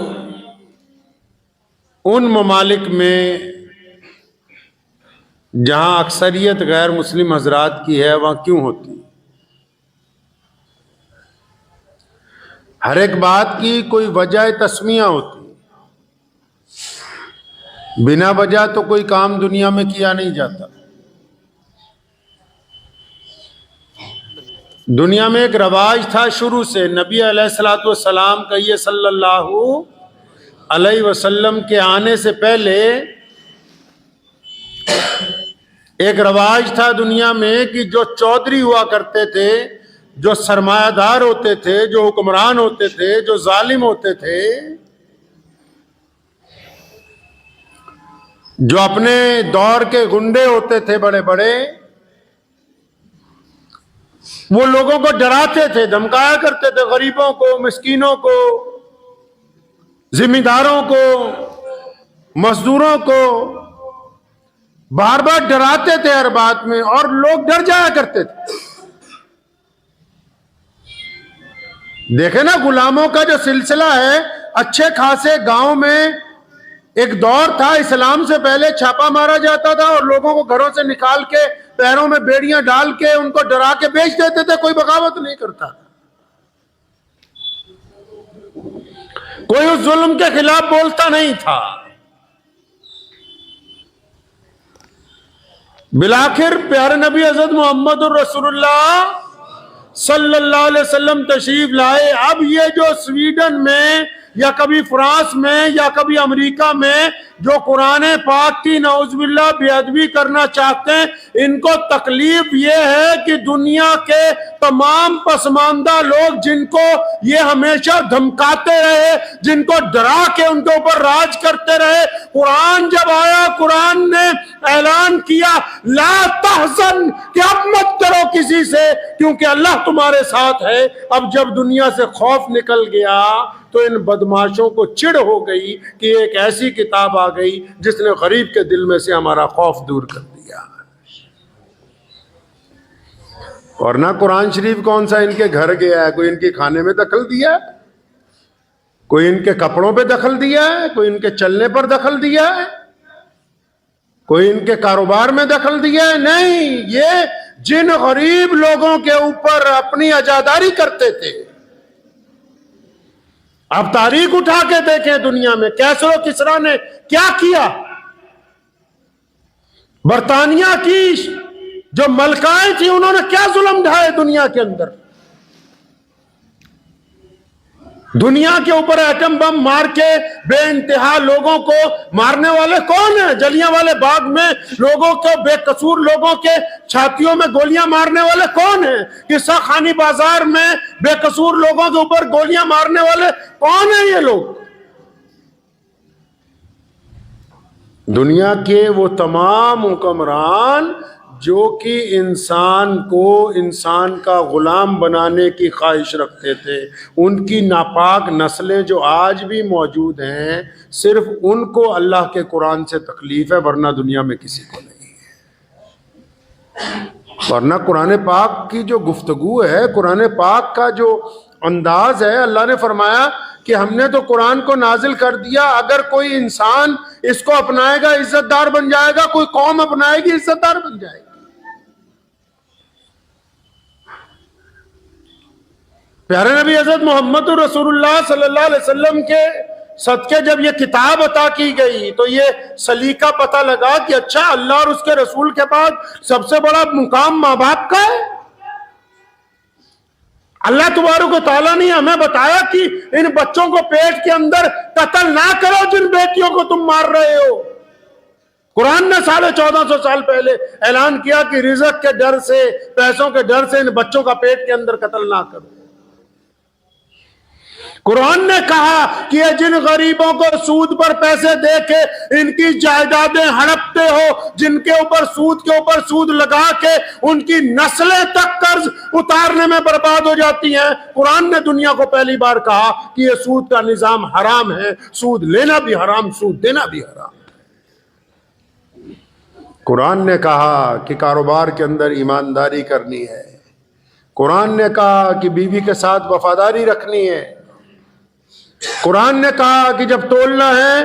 ان ممالک میں جہاں اکثریت غیر مسلم حضرات کی ہے وہاں کیوں ہوتی؟ ہر ایک بات کی کوئی وجہ تسمیہ ہوتی، بنا وجہ تو کوئی کام دنیا میں کیا نہیں جاتا۔ دنیا میں ایک رواج تھا شروع سے، نبی علیہ الصلوۃ والسلام کہیے صلی اللہ علیہ وسلم کے آنے سے پہلے ایک رواج تھا دنیا میں کہ جو چودھری ہوا کرتے تھے، جو سرمایہ دار ہوتے تھے، جو حکمران ہوتے تھے، جو ظالم ہوتے تھے، جو اپنے دور کے گنڈے ہوتے تھے بڑے بڑے، وہ لوگوں کو ڈراتے تھے، دھمکایا کرتے تھے، غریبوں کو، مسکینوں کو، ذمہ داروں کو، مزدوروں کو بار بار ڈراتے تھے ہر بات میں، اور لوگ ڈر جایا کرتے تھے۔ دیکھیں نا، غلاموں کا جو سلسلہ ہے، اچھے خاصے گاؤں میں ایک دور تھا، اسلام سے پہلے چھاپا مارا جاتا تھا اور لوگوں کو گھروں سے نکال کے پیروں میں بیڑیاں ڈال کے ان کو ڈرا کے بیچ دیتے تھے، کوئی بغاوت نہیں کرتا، کوئی اس ظلم کے خلاف بولتا نہیں تھا۔ بالآخر پیارے نبی حضرت محمد الرسول اللہ صلی اللہ علیہ وسلم تشریف لائے۔ اب یہ جو سویڈن میں یا کبھی فرانس میں یا کبھی امریکہ میں جو قرآن پاک کی نعوذ باللہ بے ادبی کرنا چاہتے ہیں، ان کو تکلیف یہ ہے کہ دنیا کے تمام پسماندہ لوگ جن کو یہ ہمیشہ دھمکاتے رہے، جن کو ڈرا کے ان کے اوپر راج کرتے رہے، قرآن جب آیا، قرآن نے اعلان کیا لا تحزن، کہ اب مت ڈرو کسی سے کیونکہ اللہ تمہارے ساتھ ہے۔ اب جب دنیا سے خوف نکل گیا تو ان بدماشوں کو چڑ ہو گئی کہ ایک ایسی کتاب آ گئی جس نے غریب کے دل میں سے ہمارا خوف دور کر دیا۔ اور نہ قرآن شریف کون سا ان کے گھر گیا ہے، کوئی ان کے کھانے میں دخل دیا ہے، کوئی ان کے کپڑوں پہ دخل دیا ہے، کوئی ان کے چلنے پر دخل دیا ہے، کوئی ان کے کاروبار میں دخل دیا ہے؟ نہیں، یہ جن غریب لوگوں کے اوپر اپنی عزاداری کرتے تھے۔ اب تاریخ اٹھا کے دیکھیں دنیا میں کیسر و کسریٰ نے کیا کیا، برطانیہ کی جو ملکائیں تھیں انہوں نے کیا ظلم ڈھائے دنیا کے اندر۔ دنیا کے اوپر ایٹم بم مار کے بے انتہا لوگوں کو مارنے والے کون ہیں؟ جلیاں والے باغ میں لوگوں کو، بے قصور لوگوں کے چھاتیوں میں گولیاں مارنے والے کون ہیں؟ قصہ خانی بازار میں بے قصور لوگوں کے اوپر گولیاں مارنے والے کون ہیں یہ لوگ؟ دنیا کے وہ تمام حکمران جو کہ انسان کو انسان کا غلام بنانے کی خواہش رکھتے تھے، ان کی ناپاک نسلیں جو آج بھی موجود ہیں، صرف ان کو اللہ کے قرآن سے تکلیف ہے، ورنہ دنیا میں کسی کو نہیں ہے۔ ورنہ قرآن پاک کی جو گفتگو ہے، قرآن پاک کا جو انداز ہے، اللہ نے فرمایا کہ ہم نے تو قرآن کو نازل کر دیا، اگر کوئی انسان اس کو اپنائے گا عزت دار بن جائے گا، کوئی قوم اپنائے گی عزت دار بن جائے گی۔ پیارے نبی حضرت محمد رسول اللہ صلی اللہ علیہ وسلم کے صدقے جب یہ کتاب عطا کی گئی تو یہ سلیقہ پتہ لگا کہ اچھا، اللہ اور اس کے رسول کے بعد سب سے بڑا مقام ماں باپ کا ہے۔ اللہ تبارک و تعالیٰ نے ہمیں بتایا کہ ان بچوں کو پیٹ کے اندر قتل نہ کرو جن بیٹیوں کو تم مار رہے ہو۔ قرآن نے 1450 سال پہلے اعلان کیا کہ رزق کے ڈر سے، پیسوں کے ڈر سے ان بچوں کا پیٹ کے اندر قتل نہ کرو۔ قرآن نے کہا کہ یہ جن غریبوں کو سود پر پیسے دے کے ان کی جائیدادیں ہڑپتے ہو، جن کے اوپر سود لگا کے ان کی نسلیں تک قرض اتارنے میں برباد ہو جاتی ہیں، قرآن نے دنیا کو پہلی بار کہا کہ یہ سود کا نظام حرام ہے، سود لینا بھی حرام، سود دینا بھی حرام۔ قرآن نے کہا کہ کاروبار کے اندر ایمانداری کرنی ہے، قرآن نے کہا کہ بیوی کے ساتھ وفاداری رکھنی ہے، قرآن نے کہا کہ جب تولنا ہے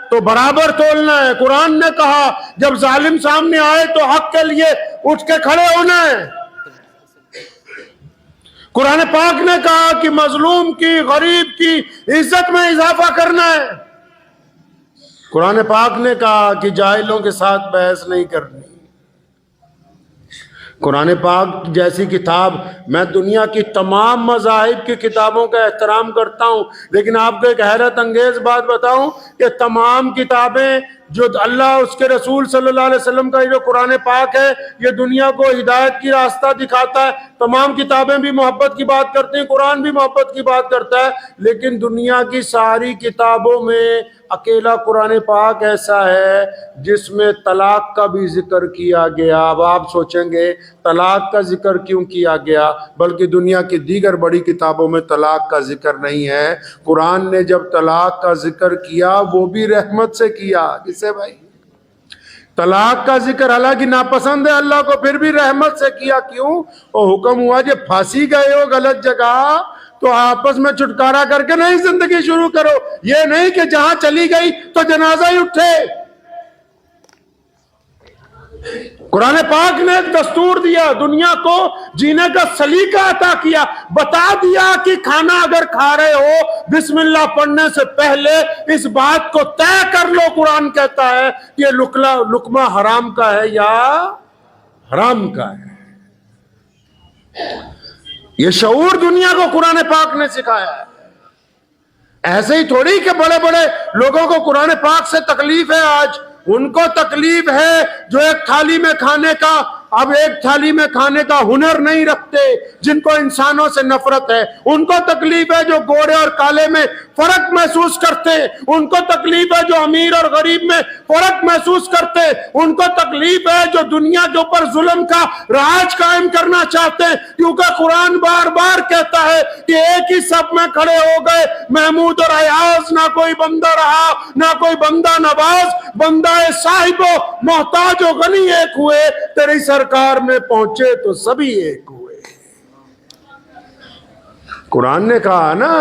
تو برابر تولنا ہے، قرآن نے کہا جب ظالم سامنے آئے تو حق کے لیے اٹھ کے کھڑے ہونا ہے، قرآن پاک نے کہا کہ مظلوم کی، غریب کی عزت میں اضافہ کرنا ہے، قرآن پاک نے کہا کہ جاہلوں کے ساتھ بحث نہیں کرنی۔ قرآن پاک جیسی کتاب، میں دنیا کی تمام مذاہب کی کتابوں کا احترام کرتا ہوں، لیکن آپ کو ایک حیرت انگیز بات بتاؤں کہ تمام کتابیں جو اللہ اس کے رسول صلی اللہ علیہ وسلم کا جو قرآن پاک ہے یہ دنیا کو ہدایت کی راستہ دکھاتا ہے، تمام کتابیں بھی محبت کی بات کرتی ہیں، قرآن بھی محبت کی بات کرتا ہے، لیکن دنیا کی ساری کتابوں میں اکیلا قرآن پاک ایسا ہے جس میں طلاق کا بھی ذکر کیا گیا۔ اب آپ سوچیں گے طلاق کا ذکر کیوں کیا گیا، بلکہ دنیا کی دیگر بڑی کتابوں میں طلاق کا ذکر نہیں ہے۔ قرآن نے جب طلاق کا ذکر کیا وہ بھی رحمت سے کیا۔ کسے بھائی؟ طلاق کا ذکر حالانکہ ناپسند ہے اللہ کو، پھر بھی رحمت سے کیا۔ کیوں؟ وہ حکم ہوا جب پھانسی گئے ہو غلط جگہ تو آپس میں چھٹکارا کر کے نہیں زندگی شروع کرو، یہ نہیں کہ جہاں چلی گئی تو جنازہ ہی اٹھے۔ قرآن پاک نے ایک دستور دیا، دنیا کو جینے کا سلیقہ عطا کیا، بتا دیا کہ کھانا اگر کھا رہے ہو بسم اللہ پڑھنے سے پہلے اس بات کو طے کر لو۔ قرآن کہتا ہے کہ یہ لقمہ حرام کا ہے یا حرام کا ہے۔ یہ شعور دنیا کو قرآن پاک نے سکھایا ہے۔ ایسے ہی تھوڑی کہ بڑے بڑے لوگوں کو قرآن پاک سے تکلیف ہے، آج ان کو تکلیف ہے جو ایک تھالی میں کھانے کا، اب ایک تھالی میں کھانے کا ہنر نہیں رکھتے، جن کو انسانوں سے نفرت ہے، ان کو تکلیف ہے جو گورے اور کالے میں فرق محسوس کرتے، ان کو تکلیف ہے جو امیر اور غریب میں فرق محسوس کرتے، ان کو تکلیف ہے جو دنیا کے اوپر ظلم کا راج قائم کرنا چاہتے ہیں، کیونکہ قرآن بار بار کہتا ہے کہ ایک ہی صف میں کھڑے ہو گئے محمود اور ایاز، نہ کوئی بندہ رہا نہ کوئی بندہ نواز، بندہ صاحب و محتاج و غنی ایک ہوئے، تیری سرکار میں پہنچے تو سبھی ایک ہوئے۔ قرآن نے کہا نا،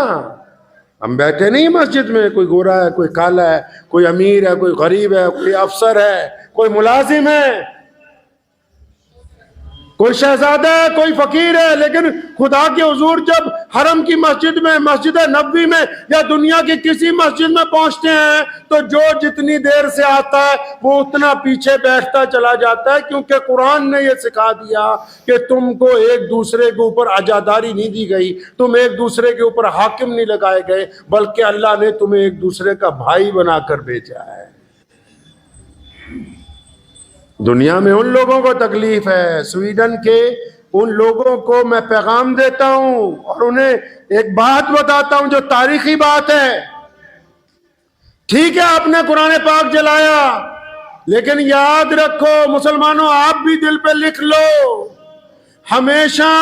ہم بیٹھے نہیں مسجد میں، کوئی گورا ہے، کوئی کالا ہے، کوئی امیر ہے، کوئی غریب ہے، کوئی افسر ہے، کوئی ملازم ہے، کوئی شہزادہ ہے، کوئی فقیر ہے، لیکن خدا کے حضور جب حرم کی مسجد میں، مسجد نبوی میں یا دنیا کی کسی مسجد میں پہنچتے ہیں تو جو جتنی دیر سے آتا ہے وہ اتنا پیچھے بیٹھتا چلا جاتا ہے، کیونکہ قرآن نے یہ سکھا دیا کہ تم کو ایک دوسرے کے اوپر عزاداری نہیں دی گئی، تم ایک دوسرے کے اوپر حاکم نہیں لگائے گئے، بلکہ اللہ نے تمہیں ایک دوسرے کا بھائی بنا کر بھیجا ہے۔ دنیا میں ان لوگوں کو تکلیف ہے، سویڈن کے ان لوگوں کو میں پیغام دیتا ہوں اور انہیں ایک بات بتاتا ہوں جو تاریخی بات ہے۔ ٹھیک ہے آپ نے قرآن پاک جلایا، لیکن یاد رکھو مسلمانوں، آپ بھی دل پہ لکھ لو، ہمیشہ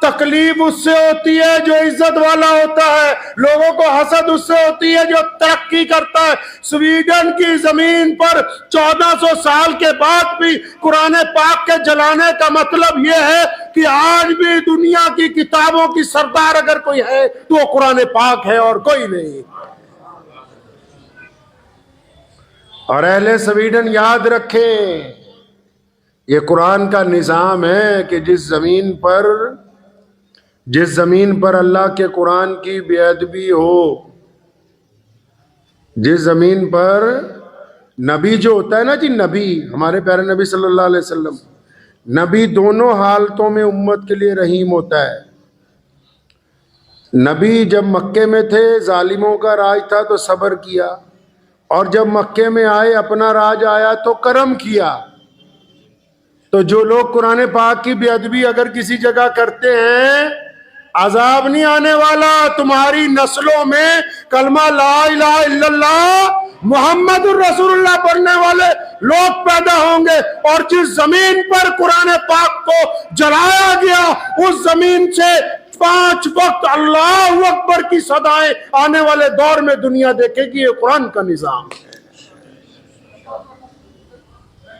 تکلیف اس سے ہوتی ہے جو عزت والا ہوتا ہے، لوگوں کو حسد اس سے ہوتی ہے جو ترقی کرتا ہے۔ سویڈن کی زمین پر 1400 سال کے بعد بھی قرآن پاک کے جلانے کا مطلب یہ ہے کہ آج بھی دنیا کی کتابوں کی سردار اگر کوئی ہے تو وہ قرآن پاک ہے اور کوئی نہیں۔ اور اہل سویڈن یاد رکھیں، یہ قرآن کا نظام ہے کہ جس زمین پر اللہ کے قرآن کی بے ادبی ہو، جس زمین پر نبی جو ہوتا ہے نا جی، نبی ہمارے پیارے نبی صلی اللہ علیہ وسلم، نبی دونوں حالتوں میں امت کے لیے رحیم ہوتا ہے۔ نبی جب مکے میں تھے ظالموں کا راج تھا تو صبر کیا، اور جب مکے میں آئے اپنا راج آیا تو کرم کیا۔ تو جو لوگ قرآن پاک کی بے ادبی اگر کسی جگہ کرتے ہیں، عذاب نہیں آنے والا، تمہاری نسلوں میں کلمہ لا الہ الا اللہ محمد الرسول اللہ پڑھنے والے لوگ پیدا ہوں گے، اور جس زمین پر قرآن پاک کو جلایا گیا اس زمین سے 5 وقت اللہ اکبر کی صدائیں آنے والے دور میں دنیا دیکھے گی۔ یہ قرآن کا نظام ہے،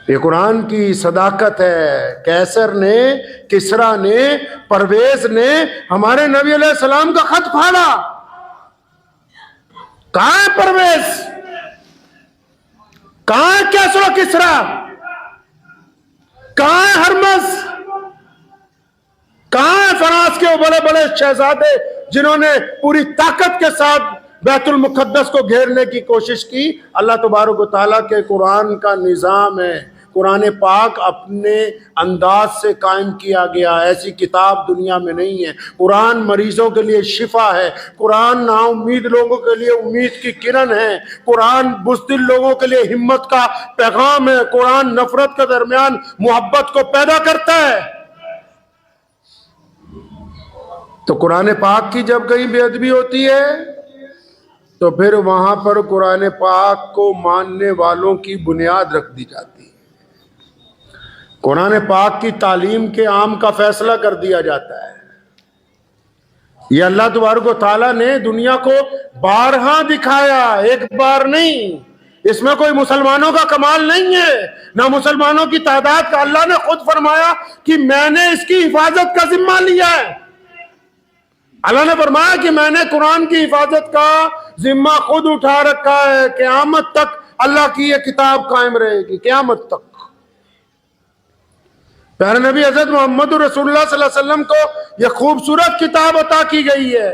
یہ قرآن کی صداقت ہے۔ کیسر نے، کسرا نے، پرویز نے ہمارے نبی علیہ السلام کا خط پھاڑا۔ کہاں ہے پرویز؟ کہاں ہے کیسر و کسرا؟ کہاں ہے ہرمز؟ کہاں ہے فرانس کے وہ بڑے بڑے شہزادے جنہوں نے پوری طاقت کے ساتھ بیت المقدس کو گھیرنے کی کوشش کی؟ اللہ تبارک و تعالیٰ کے قرآن کا نظام ہے۔ قرآن پاک اپنے انداز سے قائم کیا گیا، ایسی کتاب دنیا میں نہیں ہے۔ قرآن مریضوں کے لیے شفا ہے، قرآن نا امید لوگوں کے لیے امید کی کرن ہے، قرآن بزدل لوگوں کے لیے ہمت کا پیغام ہے، قرآن نفرت کے درمیان محبت کو پیدا کرتا ہے۔ تو قرآن پاک کی جب کہیں بے ادبی ہوتی ہے تو پھر وہاں پر قرآن پاک کو ماننے والوں کی بنیاد رکھ دی جاتی ہے، قرآن پاک کی تعلیم کے عام کا فیصلہ کر دیا جاتا ہے۔ یہ اللہ تبارک و تعالیٰ نے دنیا کو بارہا دکھایا، ایک بار نہیں۔ اس میں کوئی مسلمانوں کا کمال نہیں ہے، نہ مسلمانوں کی تعداد کا۔ اللہ نے خود فرمایا کہ میں نے اس کی حفاظت کا ذمہ لیا ہے۔ اللہ نے فرمایا کہ میں نے قرآن کی حفاظت کا ذمہ خود اٹھا رکھا ہے، قیامت تک اللہ کی یہ کتاب قائم رہے گی، قیامت تک۔ پیارے نبی حضرت محمد رسول اللہ صلی اللہ علیہ وسلم کو یہ خوبصورت کتاب عطا کی گئی ہے۔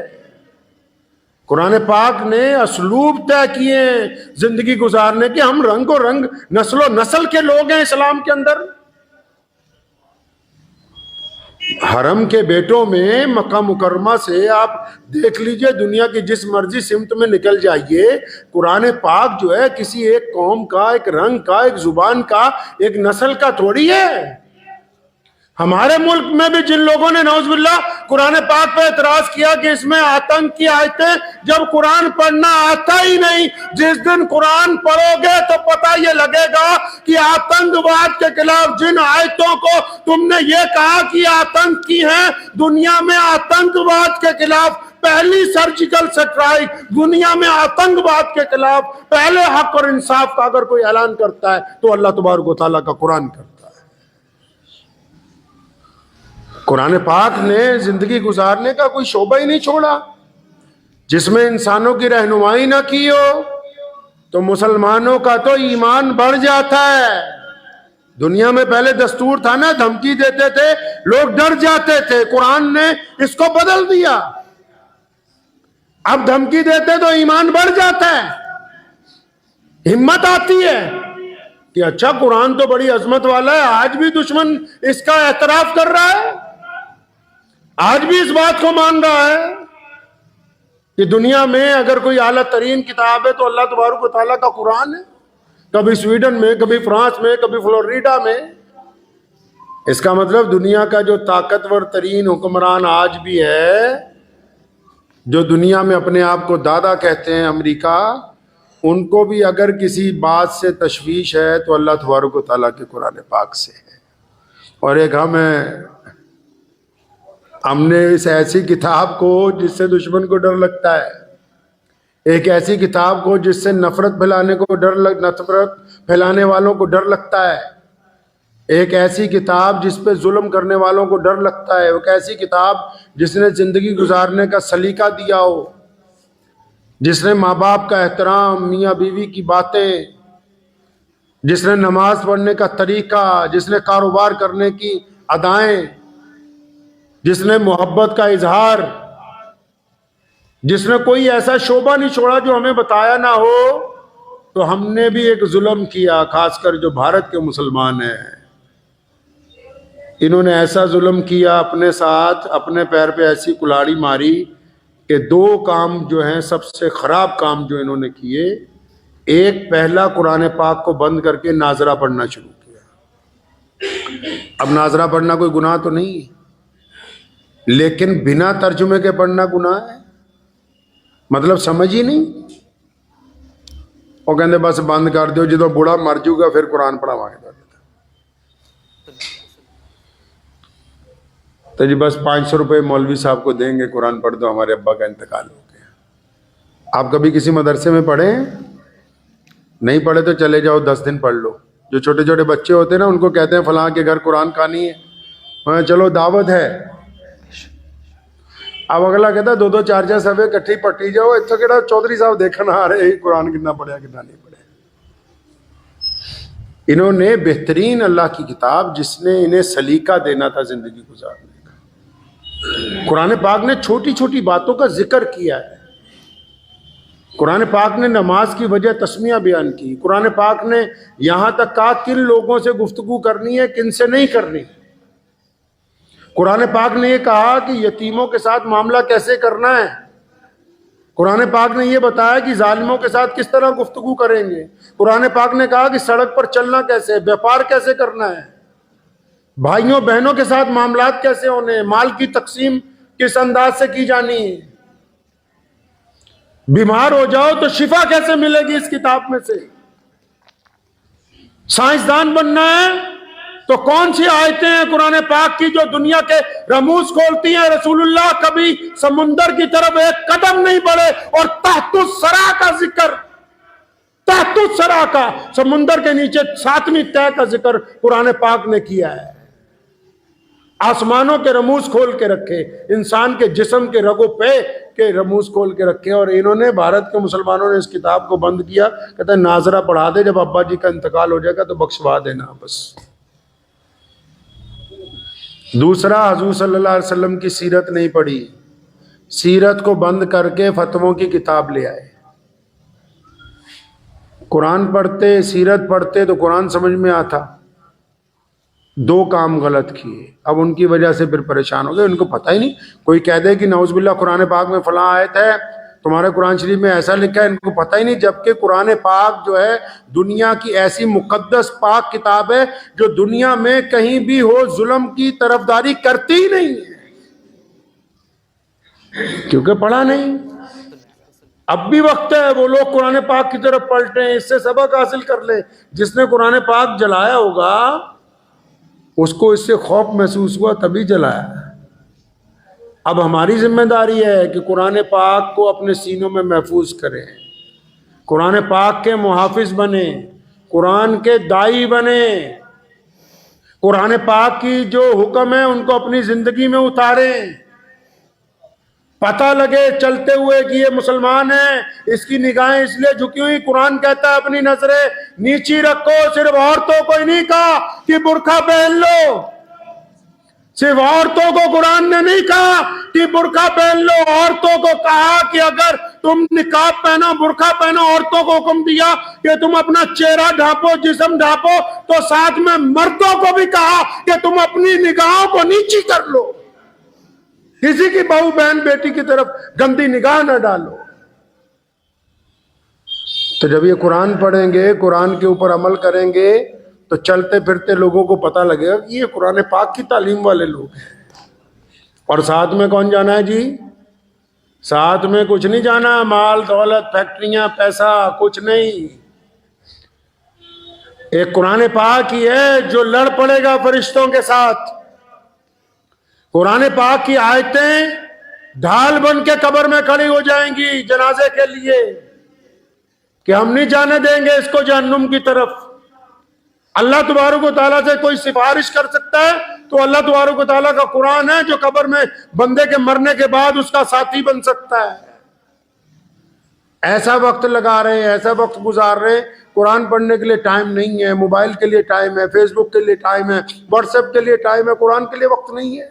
قرآن پاک نے اسلوب طے کیے ہیں زندگی گزارنے کے۔ ہم رنگ و رنگ، نسل و نسل کے لوگ ہیں اسلام کے اندر۔ حرم کے بیٹوں میں مکہ مکرمہ سے آپ دیکھ لیجئے، دنیا کی جس مرضی سمت میں نکل جائیے، قرآن پاک جو ہے کسی ایک قوم کا، ایک رنگ کا، ایک زبان کا، ایک نسل کا تھوڑی ہے۔ ہمارے ملک میں بھی جن لوگوں نے نعوذ باللہ قرآن پاک پہ اعتراض کیا کہ اس میں آتنک کی آیتیں، جب قرآن پڑھنا آتا ہی نہیں، جس دن قرآن پڑھو گے تو پتہ یہ لگے گا کہ آتنکواد کے خلاف جن آیتوں کو تم نے یہ کہا کہ آتنک کی ہیں، دنیا میں آتنکواد کے خلاف پہلی سرجیکل سٹرائک، دنیا میں آتنکواد کے خلاف پہلے حق اور انصاف کا اگر کوئی اعلان کرتا ہے تو اللہ تبارک و تعالیٰ کا قرآن کرتا ہے۔ قرآن پاک نے زندگی گزارنے کا کوئی شعبہ ہی نہیں چھوڑا جس میں انسانوں کی رہنمائی نہ کی ہو، تو مسلمانوں کا تو ایمان بڑھ جاتا ہے۔ دنیا میں پہلے دستور تھا نا، دھمکی دیتے تھے، لوگ ڈر جاتے تھے، قرآن نے اس کو بدل دیا۔ اب دھمکی دیتے تو ایمان بڑھ جاتا ہے، ہمت آتی ہے کہ اچھا قرآن تو بڑی عظمت والا ہے، آج بھی دشمن اس کا اعتراف کر رہا ہے، آج بھی اس بات کو مان رہا ہے کہ دنیا میں اگر کوئی اعلیٰ ترین کتاب ہے تو اللہ تبارک و تعالیٰ کا قرآن ہے۔ کبھی سویڈن میں، کبھی فرانس میں، کبھی فلوریڈا میں۔ اس کا مطلب دنیا کا جو طاقتور ترین حکمران آج بھی ہے، جو دنیا میں اپنے آپ کو دادا کہتے ہیں، امریکہ، ان کو بھی اگر کسی بات سے تشویش ہے تو اللہ تبارک و تعالیٰ کے قرآن پاک سے ہے۔ اور ایک ہم نے اس ایسی کتاب کو جس سے دشمن کو ڈر لگتا ہے، ایک ایسی کتاب کو جس سے نفرت پھیلانے والوں کو ڈر لگتا ہے، ایک ایسی کتاب جس پہ ظلم کرنے والوں کو ڈر لگتا ہے، ایک ایسی کتاب جس نے زندگی گزارنے کا سلیقہ دیا ہو، جس نے ماں باپ کا احترام، میاں بیوی کی باتیں، جس نے نماز پڑھنے کا طریقہ، جس نے کاروبار کرنے کی ادائیں، جس نے محبت کا اظہار، جس نے کوئی ایسا شعبہ نہیں چھوڑا جو ہمیں بتایا نہ ہو، تو ہم نے بھی ایک ظلم کیا، خاص کر جو بھارت کے مسلمان ہیں، انہوں نے ایسا ظلم کیا اپنے ساتھ، اپنے پیر پہ ایسی کلاڑی ماری کہ دو کام جو ہیں سب سے خراب کام جو انہوں نے کیے، ایک پہلا قرآن پاک کو بند کر کے ناظرہ پڑھنا شروع کیا۔ اب ناظرہ پڑھنا کوئی گناہ تو نہیں ہے، لیکن بنا ترجمے کے پڑھنا گناہ ہے، مطلب سمجھ ہی نہیں۔ وہ کہتے بس بند کر دو، جدو بوڑھا مر جائے گا پھر قرآن پڑھاواں گے تو جی بس 500 روپے مولوی صاحب کو دیں گے، قرآن پڑھ دو، ہمارے ابا کا انتقال ہو گیا۔ آپ کبھی کسی مدرسے میں پڑھے ہیں؟ نہیں پڑھے تو چلے جاؤ 10 دن پڑھ لو۔ جو چھوٹے چھوٹے بچے ہوتے ہیں نا، ان کو کہتے ہیں فلاں کے گھر قرآن خوانی ہے، چلو دعوت ہے۔ اب اگلا کہتا ہے 2-2 4-4 صفحے کٹھی پٹی جاؤ، اتنا کہڑا چودھری صاحب دیکھنا آ رہے قرآن کتنا پڑھیا کتنا نہیں پڑھیا۔ انہوں نے بہترین اللہ کی کتاب جس نے انہیں سلیقہ دینا تھا زندگی گزارنے کا، قرآن پاک نے چھوٹی چھوٹی باتوں کا ذکر کیا ہے۔ قرآن پاک نے نماز کی وجہ تسمیہ بیان کی۔ قرآن پاک نے یہاں تک کہا کن لوگوں سے گفتگو کرنی ہے، کن سے نہیں کرنی۔ قرآن پاک نے یہ کہا کہ یتیموں کے ساتھ معاملہ کیسے کرنا ہے۔ قرآن پاک نے یہ بتایا کہ ظالموں کے ساتھ کس طرح گفتگو کریں گے۔ قرآن پاک نے کہا کہ سڑک پر چلنا کیسے ہے، بیپار کیسے کرنا ہے، بھائیوں بہنوں کے ساتھ معاملات کیسے ہونے ہیں، مال کی تقسیم کس انداز سے کی جانی ہے، بیمار ہو جاؤ تو شفا کیسے ملے گی اس کتاب میں سے۔ سائنسدان بننا ہے تو کون سی آیتیں ہیں قرآن پاک کی جو دنیا کے رموز کھولتی ہیں۔ رسول اللہ کبھی سمندر کی طرف ایک قدم نہیں بڑھے، اور تحت الثری کا ذکر، تحت الثری کا، سمندر کے نیچے 7ویں تہ کا ذکر قرآن پاک نے کیا ہے۔ آسمانوں کے رموز کھول کے رکھے، انسان کے جسم کے رگو پہ کے رموز کھول کے رکھے، اور انہوں نے بھارت کے مسلمانوں نے اس کتاب کو بند کیا۔ کہتے ہیں ناظرہ پڑھا دے، جب ابا جی کا انتقال ہو جائے گا تو بخشوا دینا بس۔ دوسرا، حضور صلی اللہ علیہ وسلم کی سیرت نہیں پڑھی، سیرت کو بند کر کے فتووں کی کتاب لے آئے۔ قرآن پڑھتے، سیرت پڑھتے تو قرآن سمجھ میں آتا۔ دو کام غلط کیے، اب ان کی وجہ سے پھر پریشان ہو گئے۔ ان کو پتہ ہی نہیں، کوئی کہہ دے کہ نعوذ باللہ قرآن پاک میں فلاں آیت ہے، تمہارے قرآن شریف میں ایسا لکھا ہے، ان کو پتہ ہی نہیں، جبکہ قرآن پاک جو ہے دنیا کی ایسی مقدس پاک کتاب ہے جو دنیا میں کہیں بھی ہو ظلم کی طرفداری کرتی ہی نہیں ہے، کیونکہ پڑھا نہیں۔ اب بھی وقت ہے وہ لوگ قرآن پاک کی طرف پلٹیں، اس سے سبق حاصل کر لیں۔ جس نے قرآن پاک جلایا ہوگا اس کو اس سے خوف محسوس ہوا تبھی جلایا۔ اب ہماری ذمہ داری ہے کہ قرآن پاک کو اپنے سینوں میں محفوظ کریں، قرآن پاک کے محافظ بنیں، قرآن کے داعی بنیں، قرآن پاک کی جو حکم ہے ان کو اپنی زندگی میں اتاریں۔ پتہ لگے چلتے ہوئے کہ یہ مسلمان ہے، اس کی نگاہیں اس لیے جھکی ہوئی، قرآن کہتا ہے اپنی نظریں نیچی رکھو۔ صرف عورتوں کو ہی نہیں کہا کہ برقع پہن لو، صرف عورتوں کو قرآن نے نہیں کہا کہ برقع پہن لو، عورتوں کو کہا کہ اگر تم نقاب پہنو، برقع پہنو، عورتوں کو حکم دیا کہ تم اپنا چہرہ ڈھانپو، جسم ڈھانپو، تو ساتھ میں مردوں کو بھی کہا کہ تم اپنی نگاہوں کو نیچی کر لو، کسی کی بہو بہن بیٹی کی طرف گندی نگاہ نہ ڈالو۔ تو جب یہ قرآن پڑھیں گے، قرآن کے اوپر عمل کریں گے، تو چلتے پھرتے لوگوں کو پتہ لگے گا کہ یہ قرآن پاک کی تعلیم والے لوگ ہیں۔ اور ساتھ میں کون جانا ہے جی؟ ساتھ میں کچھ نہیں جانا، مال دولت فیکٹریاں پیسہ کچھ نہیں۔ ایک قرآن پاک ہی ہے جو لڑ پڑے گا فرشتوں کے ساتھ۔ قرآن پاک کی آیتیں ڈھال بن کے قبر میں کھڑی ہو جائیں گی جنازے کے لیے کہ ہم نہیں جانے دیں گے اس کو جہنم کی طرف۔ اللہ تبارک و تعالیٰ سے کوئی سفارش کر سکتا ہے تو اللہ تبارک و تعالیٰ کا قرآن ہے جو قبر میں بندے کے مرنے کے بعد اس کا ساتھی بن سکتا ہے۔ ایسا وقت لگا رہے ہیں، ایسا وقت گزار رہے ہیں، قرآن پڑھنے کے لیے ٹائم نہیں ہے، موبائل کے لیے ٹائم ہے، فیس بک کے لیے ٹائم ہے، واٹس ایپ کے لیے ٹائم ہے، قرآن کے لیے وقت نہیں ہے۔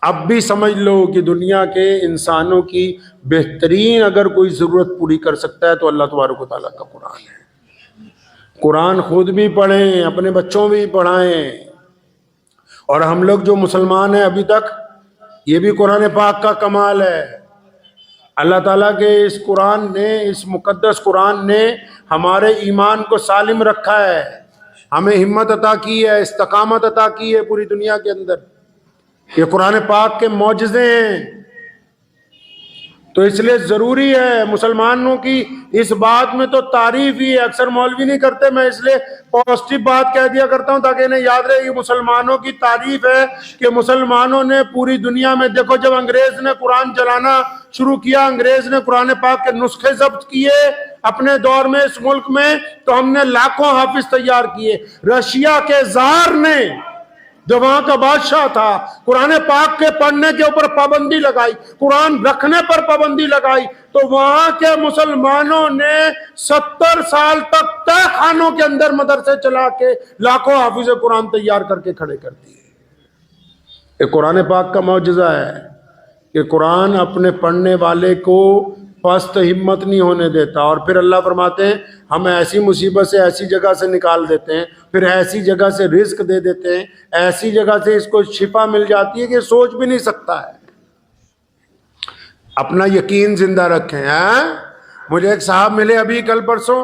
اب بھی سمجھ لو کہ دنیا کے انسانوں کی بہترین اگر کوئی ضرورت پوری کر سکتا ہے تو اللہ تبارک و تعالیٰ کا قرآن ہے۔ قرآن خود بھی پڑھیں، اپنے بچوں بھی پڑھائیں۔ اور ہم لوگ جو مسلمان ہیں ابھی تک یہ بھی قرآن پاک کا کمال ہے. اللہ تعالیٰ کے اس قرآن نے، اس مقدس قرآن نے ہمارے ایمان کو سالم رکھا ہے، ہمیں ہمت عطا کی ہے، استقامت عطا کی ہے پوری دنیا کے اندر. یہ قرآن پاک کے معجزے ہیں. تو اس لیے ضروری ہے مسلمانوں کی اس بات میں تو تعریف ہی ہے. اکثر مولوی نہیں کرتے، میں اس لیے پازیٹیو بات کہہ دیا کرتا ہوں تاکہ انہیں یاد رہے یہ مسلمانوں کی تعریف ہے کہ مسلمانوں نے پوری دنیا میں، دیکھو جب انگریز نے قرآن چلانا شروع کیا، انگریز نے قرآن پاک کے نسخے ضبط کیے اپنے دور میں اس ملک میں، تو ہم نے لاکھوں حافظ تیار کیے. رشیا کے زار نے جو وہاں کا بادشاہ تھا قرآن پاک کے پڑھنے کے اوپر پابندی لگائی، قرآن رکھنے پر پابندی لگائی، تو وہاں کے مسلمانوں نے 70 سال تک تہ خانوں کے اندر مدرسے چلا کے لاکھوں حافظ قرآن تیار کر کے کھڑے کر دیے. یہ قرآن پاک کا معجزہ ہے کہ قرآن اپنے پڑھنے والے کو پست ہمت نہیں ہونے دیتا. اور پھر اللہ فرماتے ہیں ہم ایسی مصیبت سے ایسی جگہ سے نکال دیتے ہیں، پھر ایسی جگہ سے رزق دے دیتے ہیں، ایسی جگہ سے اس کو شفا مل جاتی ہے کہ سوچ بھی نہیں سکتا ہے. اپنا یقین زندہ رکھیں. مجھے ایک صاحب ملے ابھی کل پرسوں،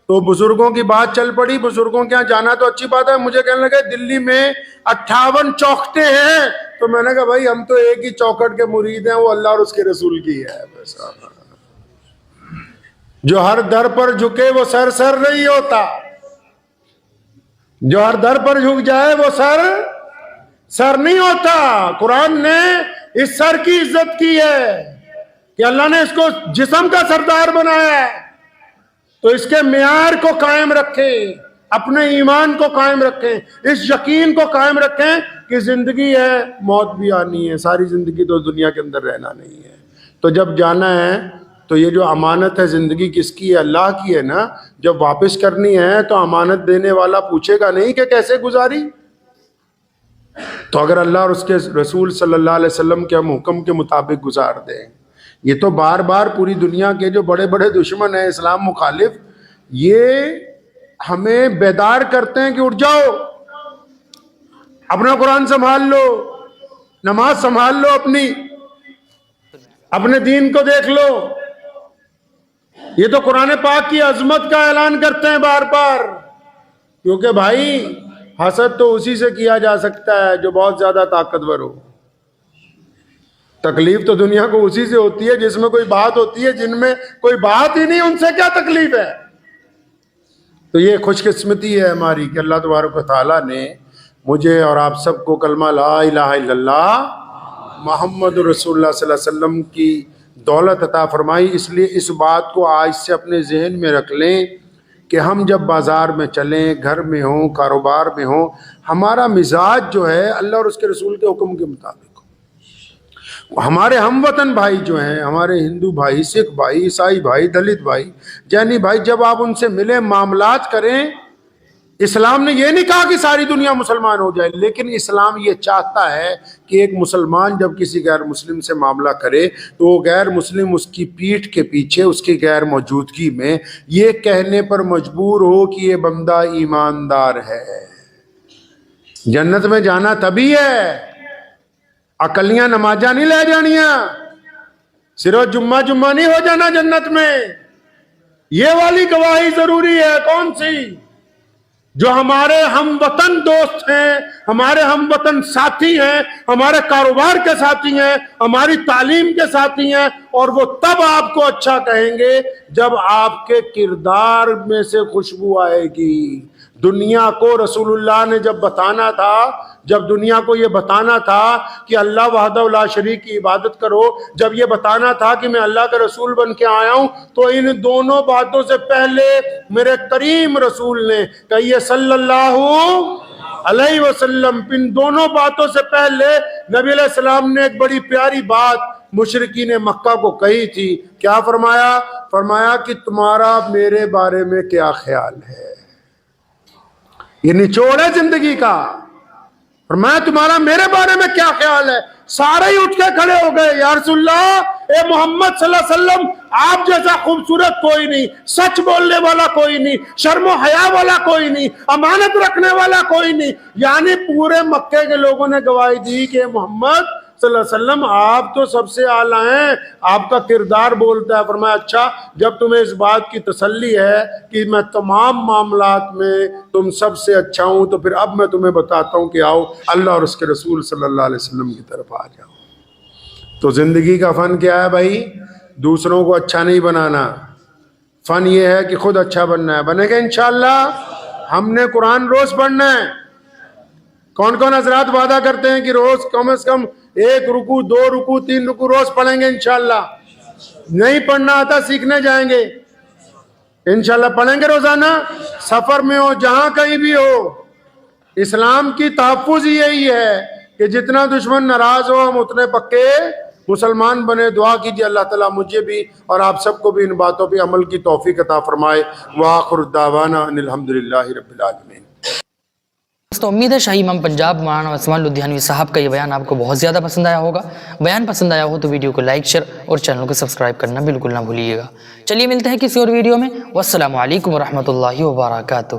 تو بزرگوں کی بات چل پڑی. بزرگوں کے یہاں جانا تو اچھی بات ہے. مجھے کہنے لگے دلی میں 58 چوکھٹیں ہیں. تو میں نے کہا بھائی ہم تو ایک ہی چوکھٹ کے مرید ہیں، وہ اللہ اور اس کے رسول کی ہے. بس جو ہر در پر جھکے وہ سر سر نہیں ہوتا، جو ہر در پر جھک جائے وہ سر سر نہیں ہوتا. قرآن نے اس سر کی عزت کی ہے کہ اللہ نے اس کو جسم کا سردار بنایا ہے. تو اس کے معیار کو قائم رکھیں، اپنے ایمان کو قائم رکھیں، اس یقین کو قائم رکھیں کہ زندگی ہے، موت بھی آنی ہے، ساری زندگی تو دنیا کے اندر رہنا نہیں ہے. تو جب جانا ہے تو یہ جو امانت ہے زندگی کس کی ہے؟ اللہ کی ہے نا. جب واپس کرنی ہے تو امانت دینے والا پوچھے گا نہیں کہ کیسے گزاری. تو اگر اللہ اور اس کے رسول صلی اللہ علیہ وسلم کے حکم کے مطابق گزار دیں. یہ تو بار بار پوری دنیا کے جو بڑے بڑے دشمن ہیں اسلام مخالف، یہ ہمیں بیدار کرتے ہیں کہ اٹھ جاؤ، اپنا قرآن سنبھال لو، نماز سنبھال لو، اپنے دین کو دیکھ لو. یہ تو قرآن پاک کی عظمت کا اعلان کرتے ہیں بار بار. کیونکہ بھائی حسد تو اسی سے کیا جا سکتا ہے جو بہت زیادہ طاقتور ہو. تکلیف تو دنیا کو اسی سے ہوتی ہے جس میں کوئی بات ہوتی ہے، جن میں کوئی بات ہی نہیں ان سے کیا تکلیف ہے. تو یہ خوش قسمتی ہے ہماری کہ اللہ تبارک و تعالیٰ نے مجھے اور آپ سب کو کلمہ لا الہ الا اللہ محمد رسول اللہ صلی اللہ علیہ وسلم کی دولت عطا فرمائی. اس لیے اس بات کو آج سے اپنے ذہن میں رکھ لیں کہ ہم جب بازار میں چلیں، گھر میں ہوں، کاروبار میں ہوں، ہمارا مزاج جو ہے اللہ اور اس کے رسول کے حکم کے مطابق ہو. ہمارے ہم وطن بھائی جو ہیں، ہمارے ہندو بھائی، سکھ بھائی، عیسائی بھائی، دلت بھائی، جینی بھائی، جب آپ ان سے ملیں، معاملات کریں، اسلام نے یہ نہیں کہا کہ ساری دنیا مسلمان ہو جائے، لیکن اسلام یہ چاہتا ہے کہ ایک مسلمان جب کسی غیر مسلم سے معاملہ کرے تو وہ غیر مسلم اس کی پیٹھ کے پیچھے، اس کی غیر موجودگی میں یہ کہنے پر مجبور ہو کہ یہ بندہ ایماندار ہے. جنت میں جانا تبھی ہے، اکلیاں نمازاں نہیں لے جانیاں، صرف جمعہ نہیں ہو جانا جنت میں. یہ والی گواہی ضروری ہے. کون سی؟ جو ہمارے ہم وطن دوست ہیں، ہمارے ہم وطن ساتھی ہیں، ہمارے کاروبار کے ساتھی ہیں، ہماری تعلیم کے ساتھی ہیں. اور وہ تب آپ کو اچھا کہیں گے جب آپ کے کردار میں سے خوشبو آئے گی. دنیا کو رسول اللہ نے جب بتانا تھا، جب دنیا کو یہ بتانا تھا کہ اللہ وحدہ لا شریک کی عبادت کرو، جب یہ بتانا تھا کہ میں اللہ کا رسول بن کے آیا ہوں، تو ان دونوں باتوں سے پہلے میرے کریم رسول نے کہیے صلی اللہ علیہ وسلم، ان دونوں باتوں سے پہلے نبی علیہ السلام نے ایک بڑی پیاری بات مشرکین مکہ کو کہی تھی. کیا فرمایا؟ فرمایا کہ تمہارا میرے بارے میں کیا خیال ہے. یہ نچوڑ ہے زندگی کا. فرمایا تمہارا میرے بارے میں کیا خیال ہے. سارے ہی اٹھ کے کھڑے ہو گئے، یا رسول اللہ، اے محمد صلی اللہ علیہ وسلم، آپ جیسا خوبصورت کوئی نہیں، سچ بولنے والا کوئی نہیں، شرم و حیا والا کوئی نہیں، امانت رکھنے والا کوئی نہیں. یعنی پورے مکے کے لوگوں نے گواہی دی کہ محمد صلی اللہ علیہ وسلم آپ تو سب سے اعلیٰ ہیں, آپ کا کردار بولتا ہے. فرمایا اچھا جب تمہیں اس بات کی تسلی ہے کہ میں تمام معاملات میں تم سب سے اچھا ہوں, تو پھر اب میں تمہیں بتاتا ہوں کہ آؤ اللہ اور اس کے رسول صلی اللہ علیہ وسلم کی طرف آ جاؤ. تو زندگی کا فن کیا ہے بھائی؟ دوسروں کو اچھا نہیں بنانا, فن یہ ہے کہ خود اچھا بننا ہے. بنے گا انشاءاللہ. ہم نے قرآن روز پڑھنا ہے. کون کون حضرات وعدہ کرتے ہیں کہ روز کم از کم 1 رکوع 2 رکوع 3 رکوع روز پڑھیں گے انشاءاللہ؟ نہیں پڑھنا آتا سیکھنے جائیں گے انشاءاللہ, پڑھیں گے روزانہ. سفر میں ہو, جہاں کہیں بھی ہو, اسلام کی تحفظ یہی ہے کہ جتنا دشمن ناراض ہو ہم اتنے پکے مسلمان بنے. دعا کیجیے اللہ تعالیٰ مجھے بھی اور آپ سب کو بھی ان باتوں پہ عمل کی توفیق عطا فرمائے. وآخر دعوانا ان الحمدللہ رب العالمین. تو امید ہے شاہی امام پنجاب مولانا عثمان لدھیانوی صاحب کا یہ بیان آپ کو بہت زیادہ پسند آیا ہوگا. بیان پسند آیا ہو تو ویڈیو کو لائک شیئر اور چینل کو سبسکرائب کرنا بالکل نہ بھولیے گا. چلیے ملتے ہیں کسی اور ویڈیو میں. والسلام علیکم ورحمۃ اللہ وبرکاتہ.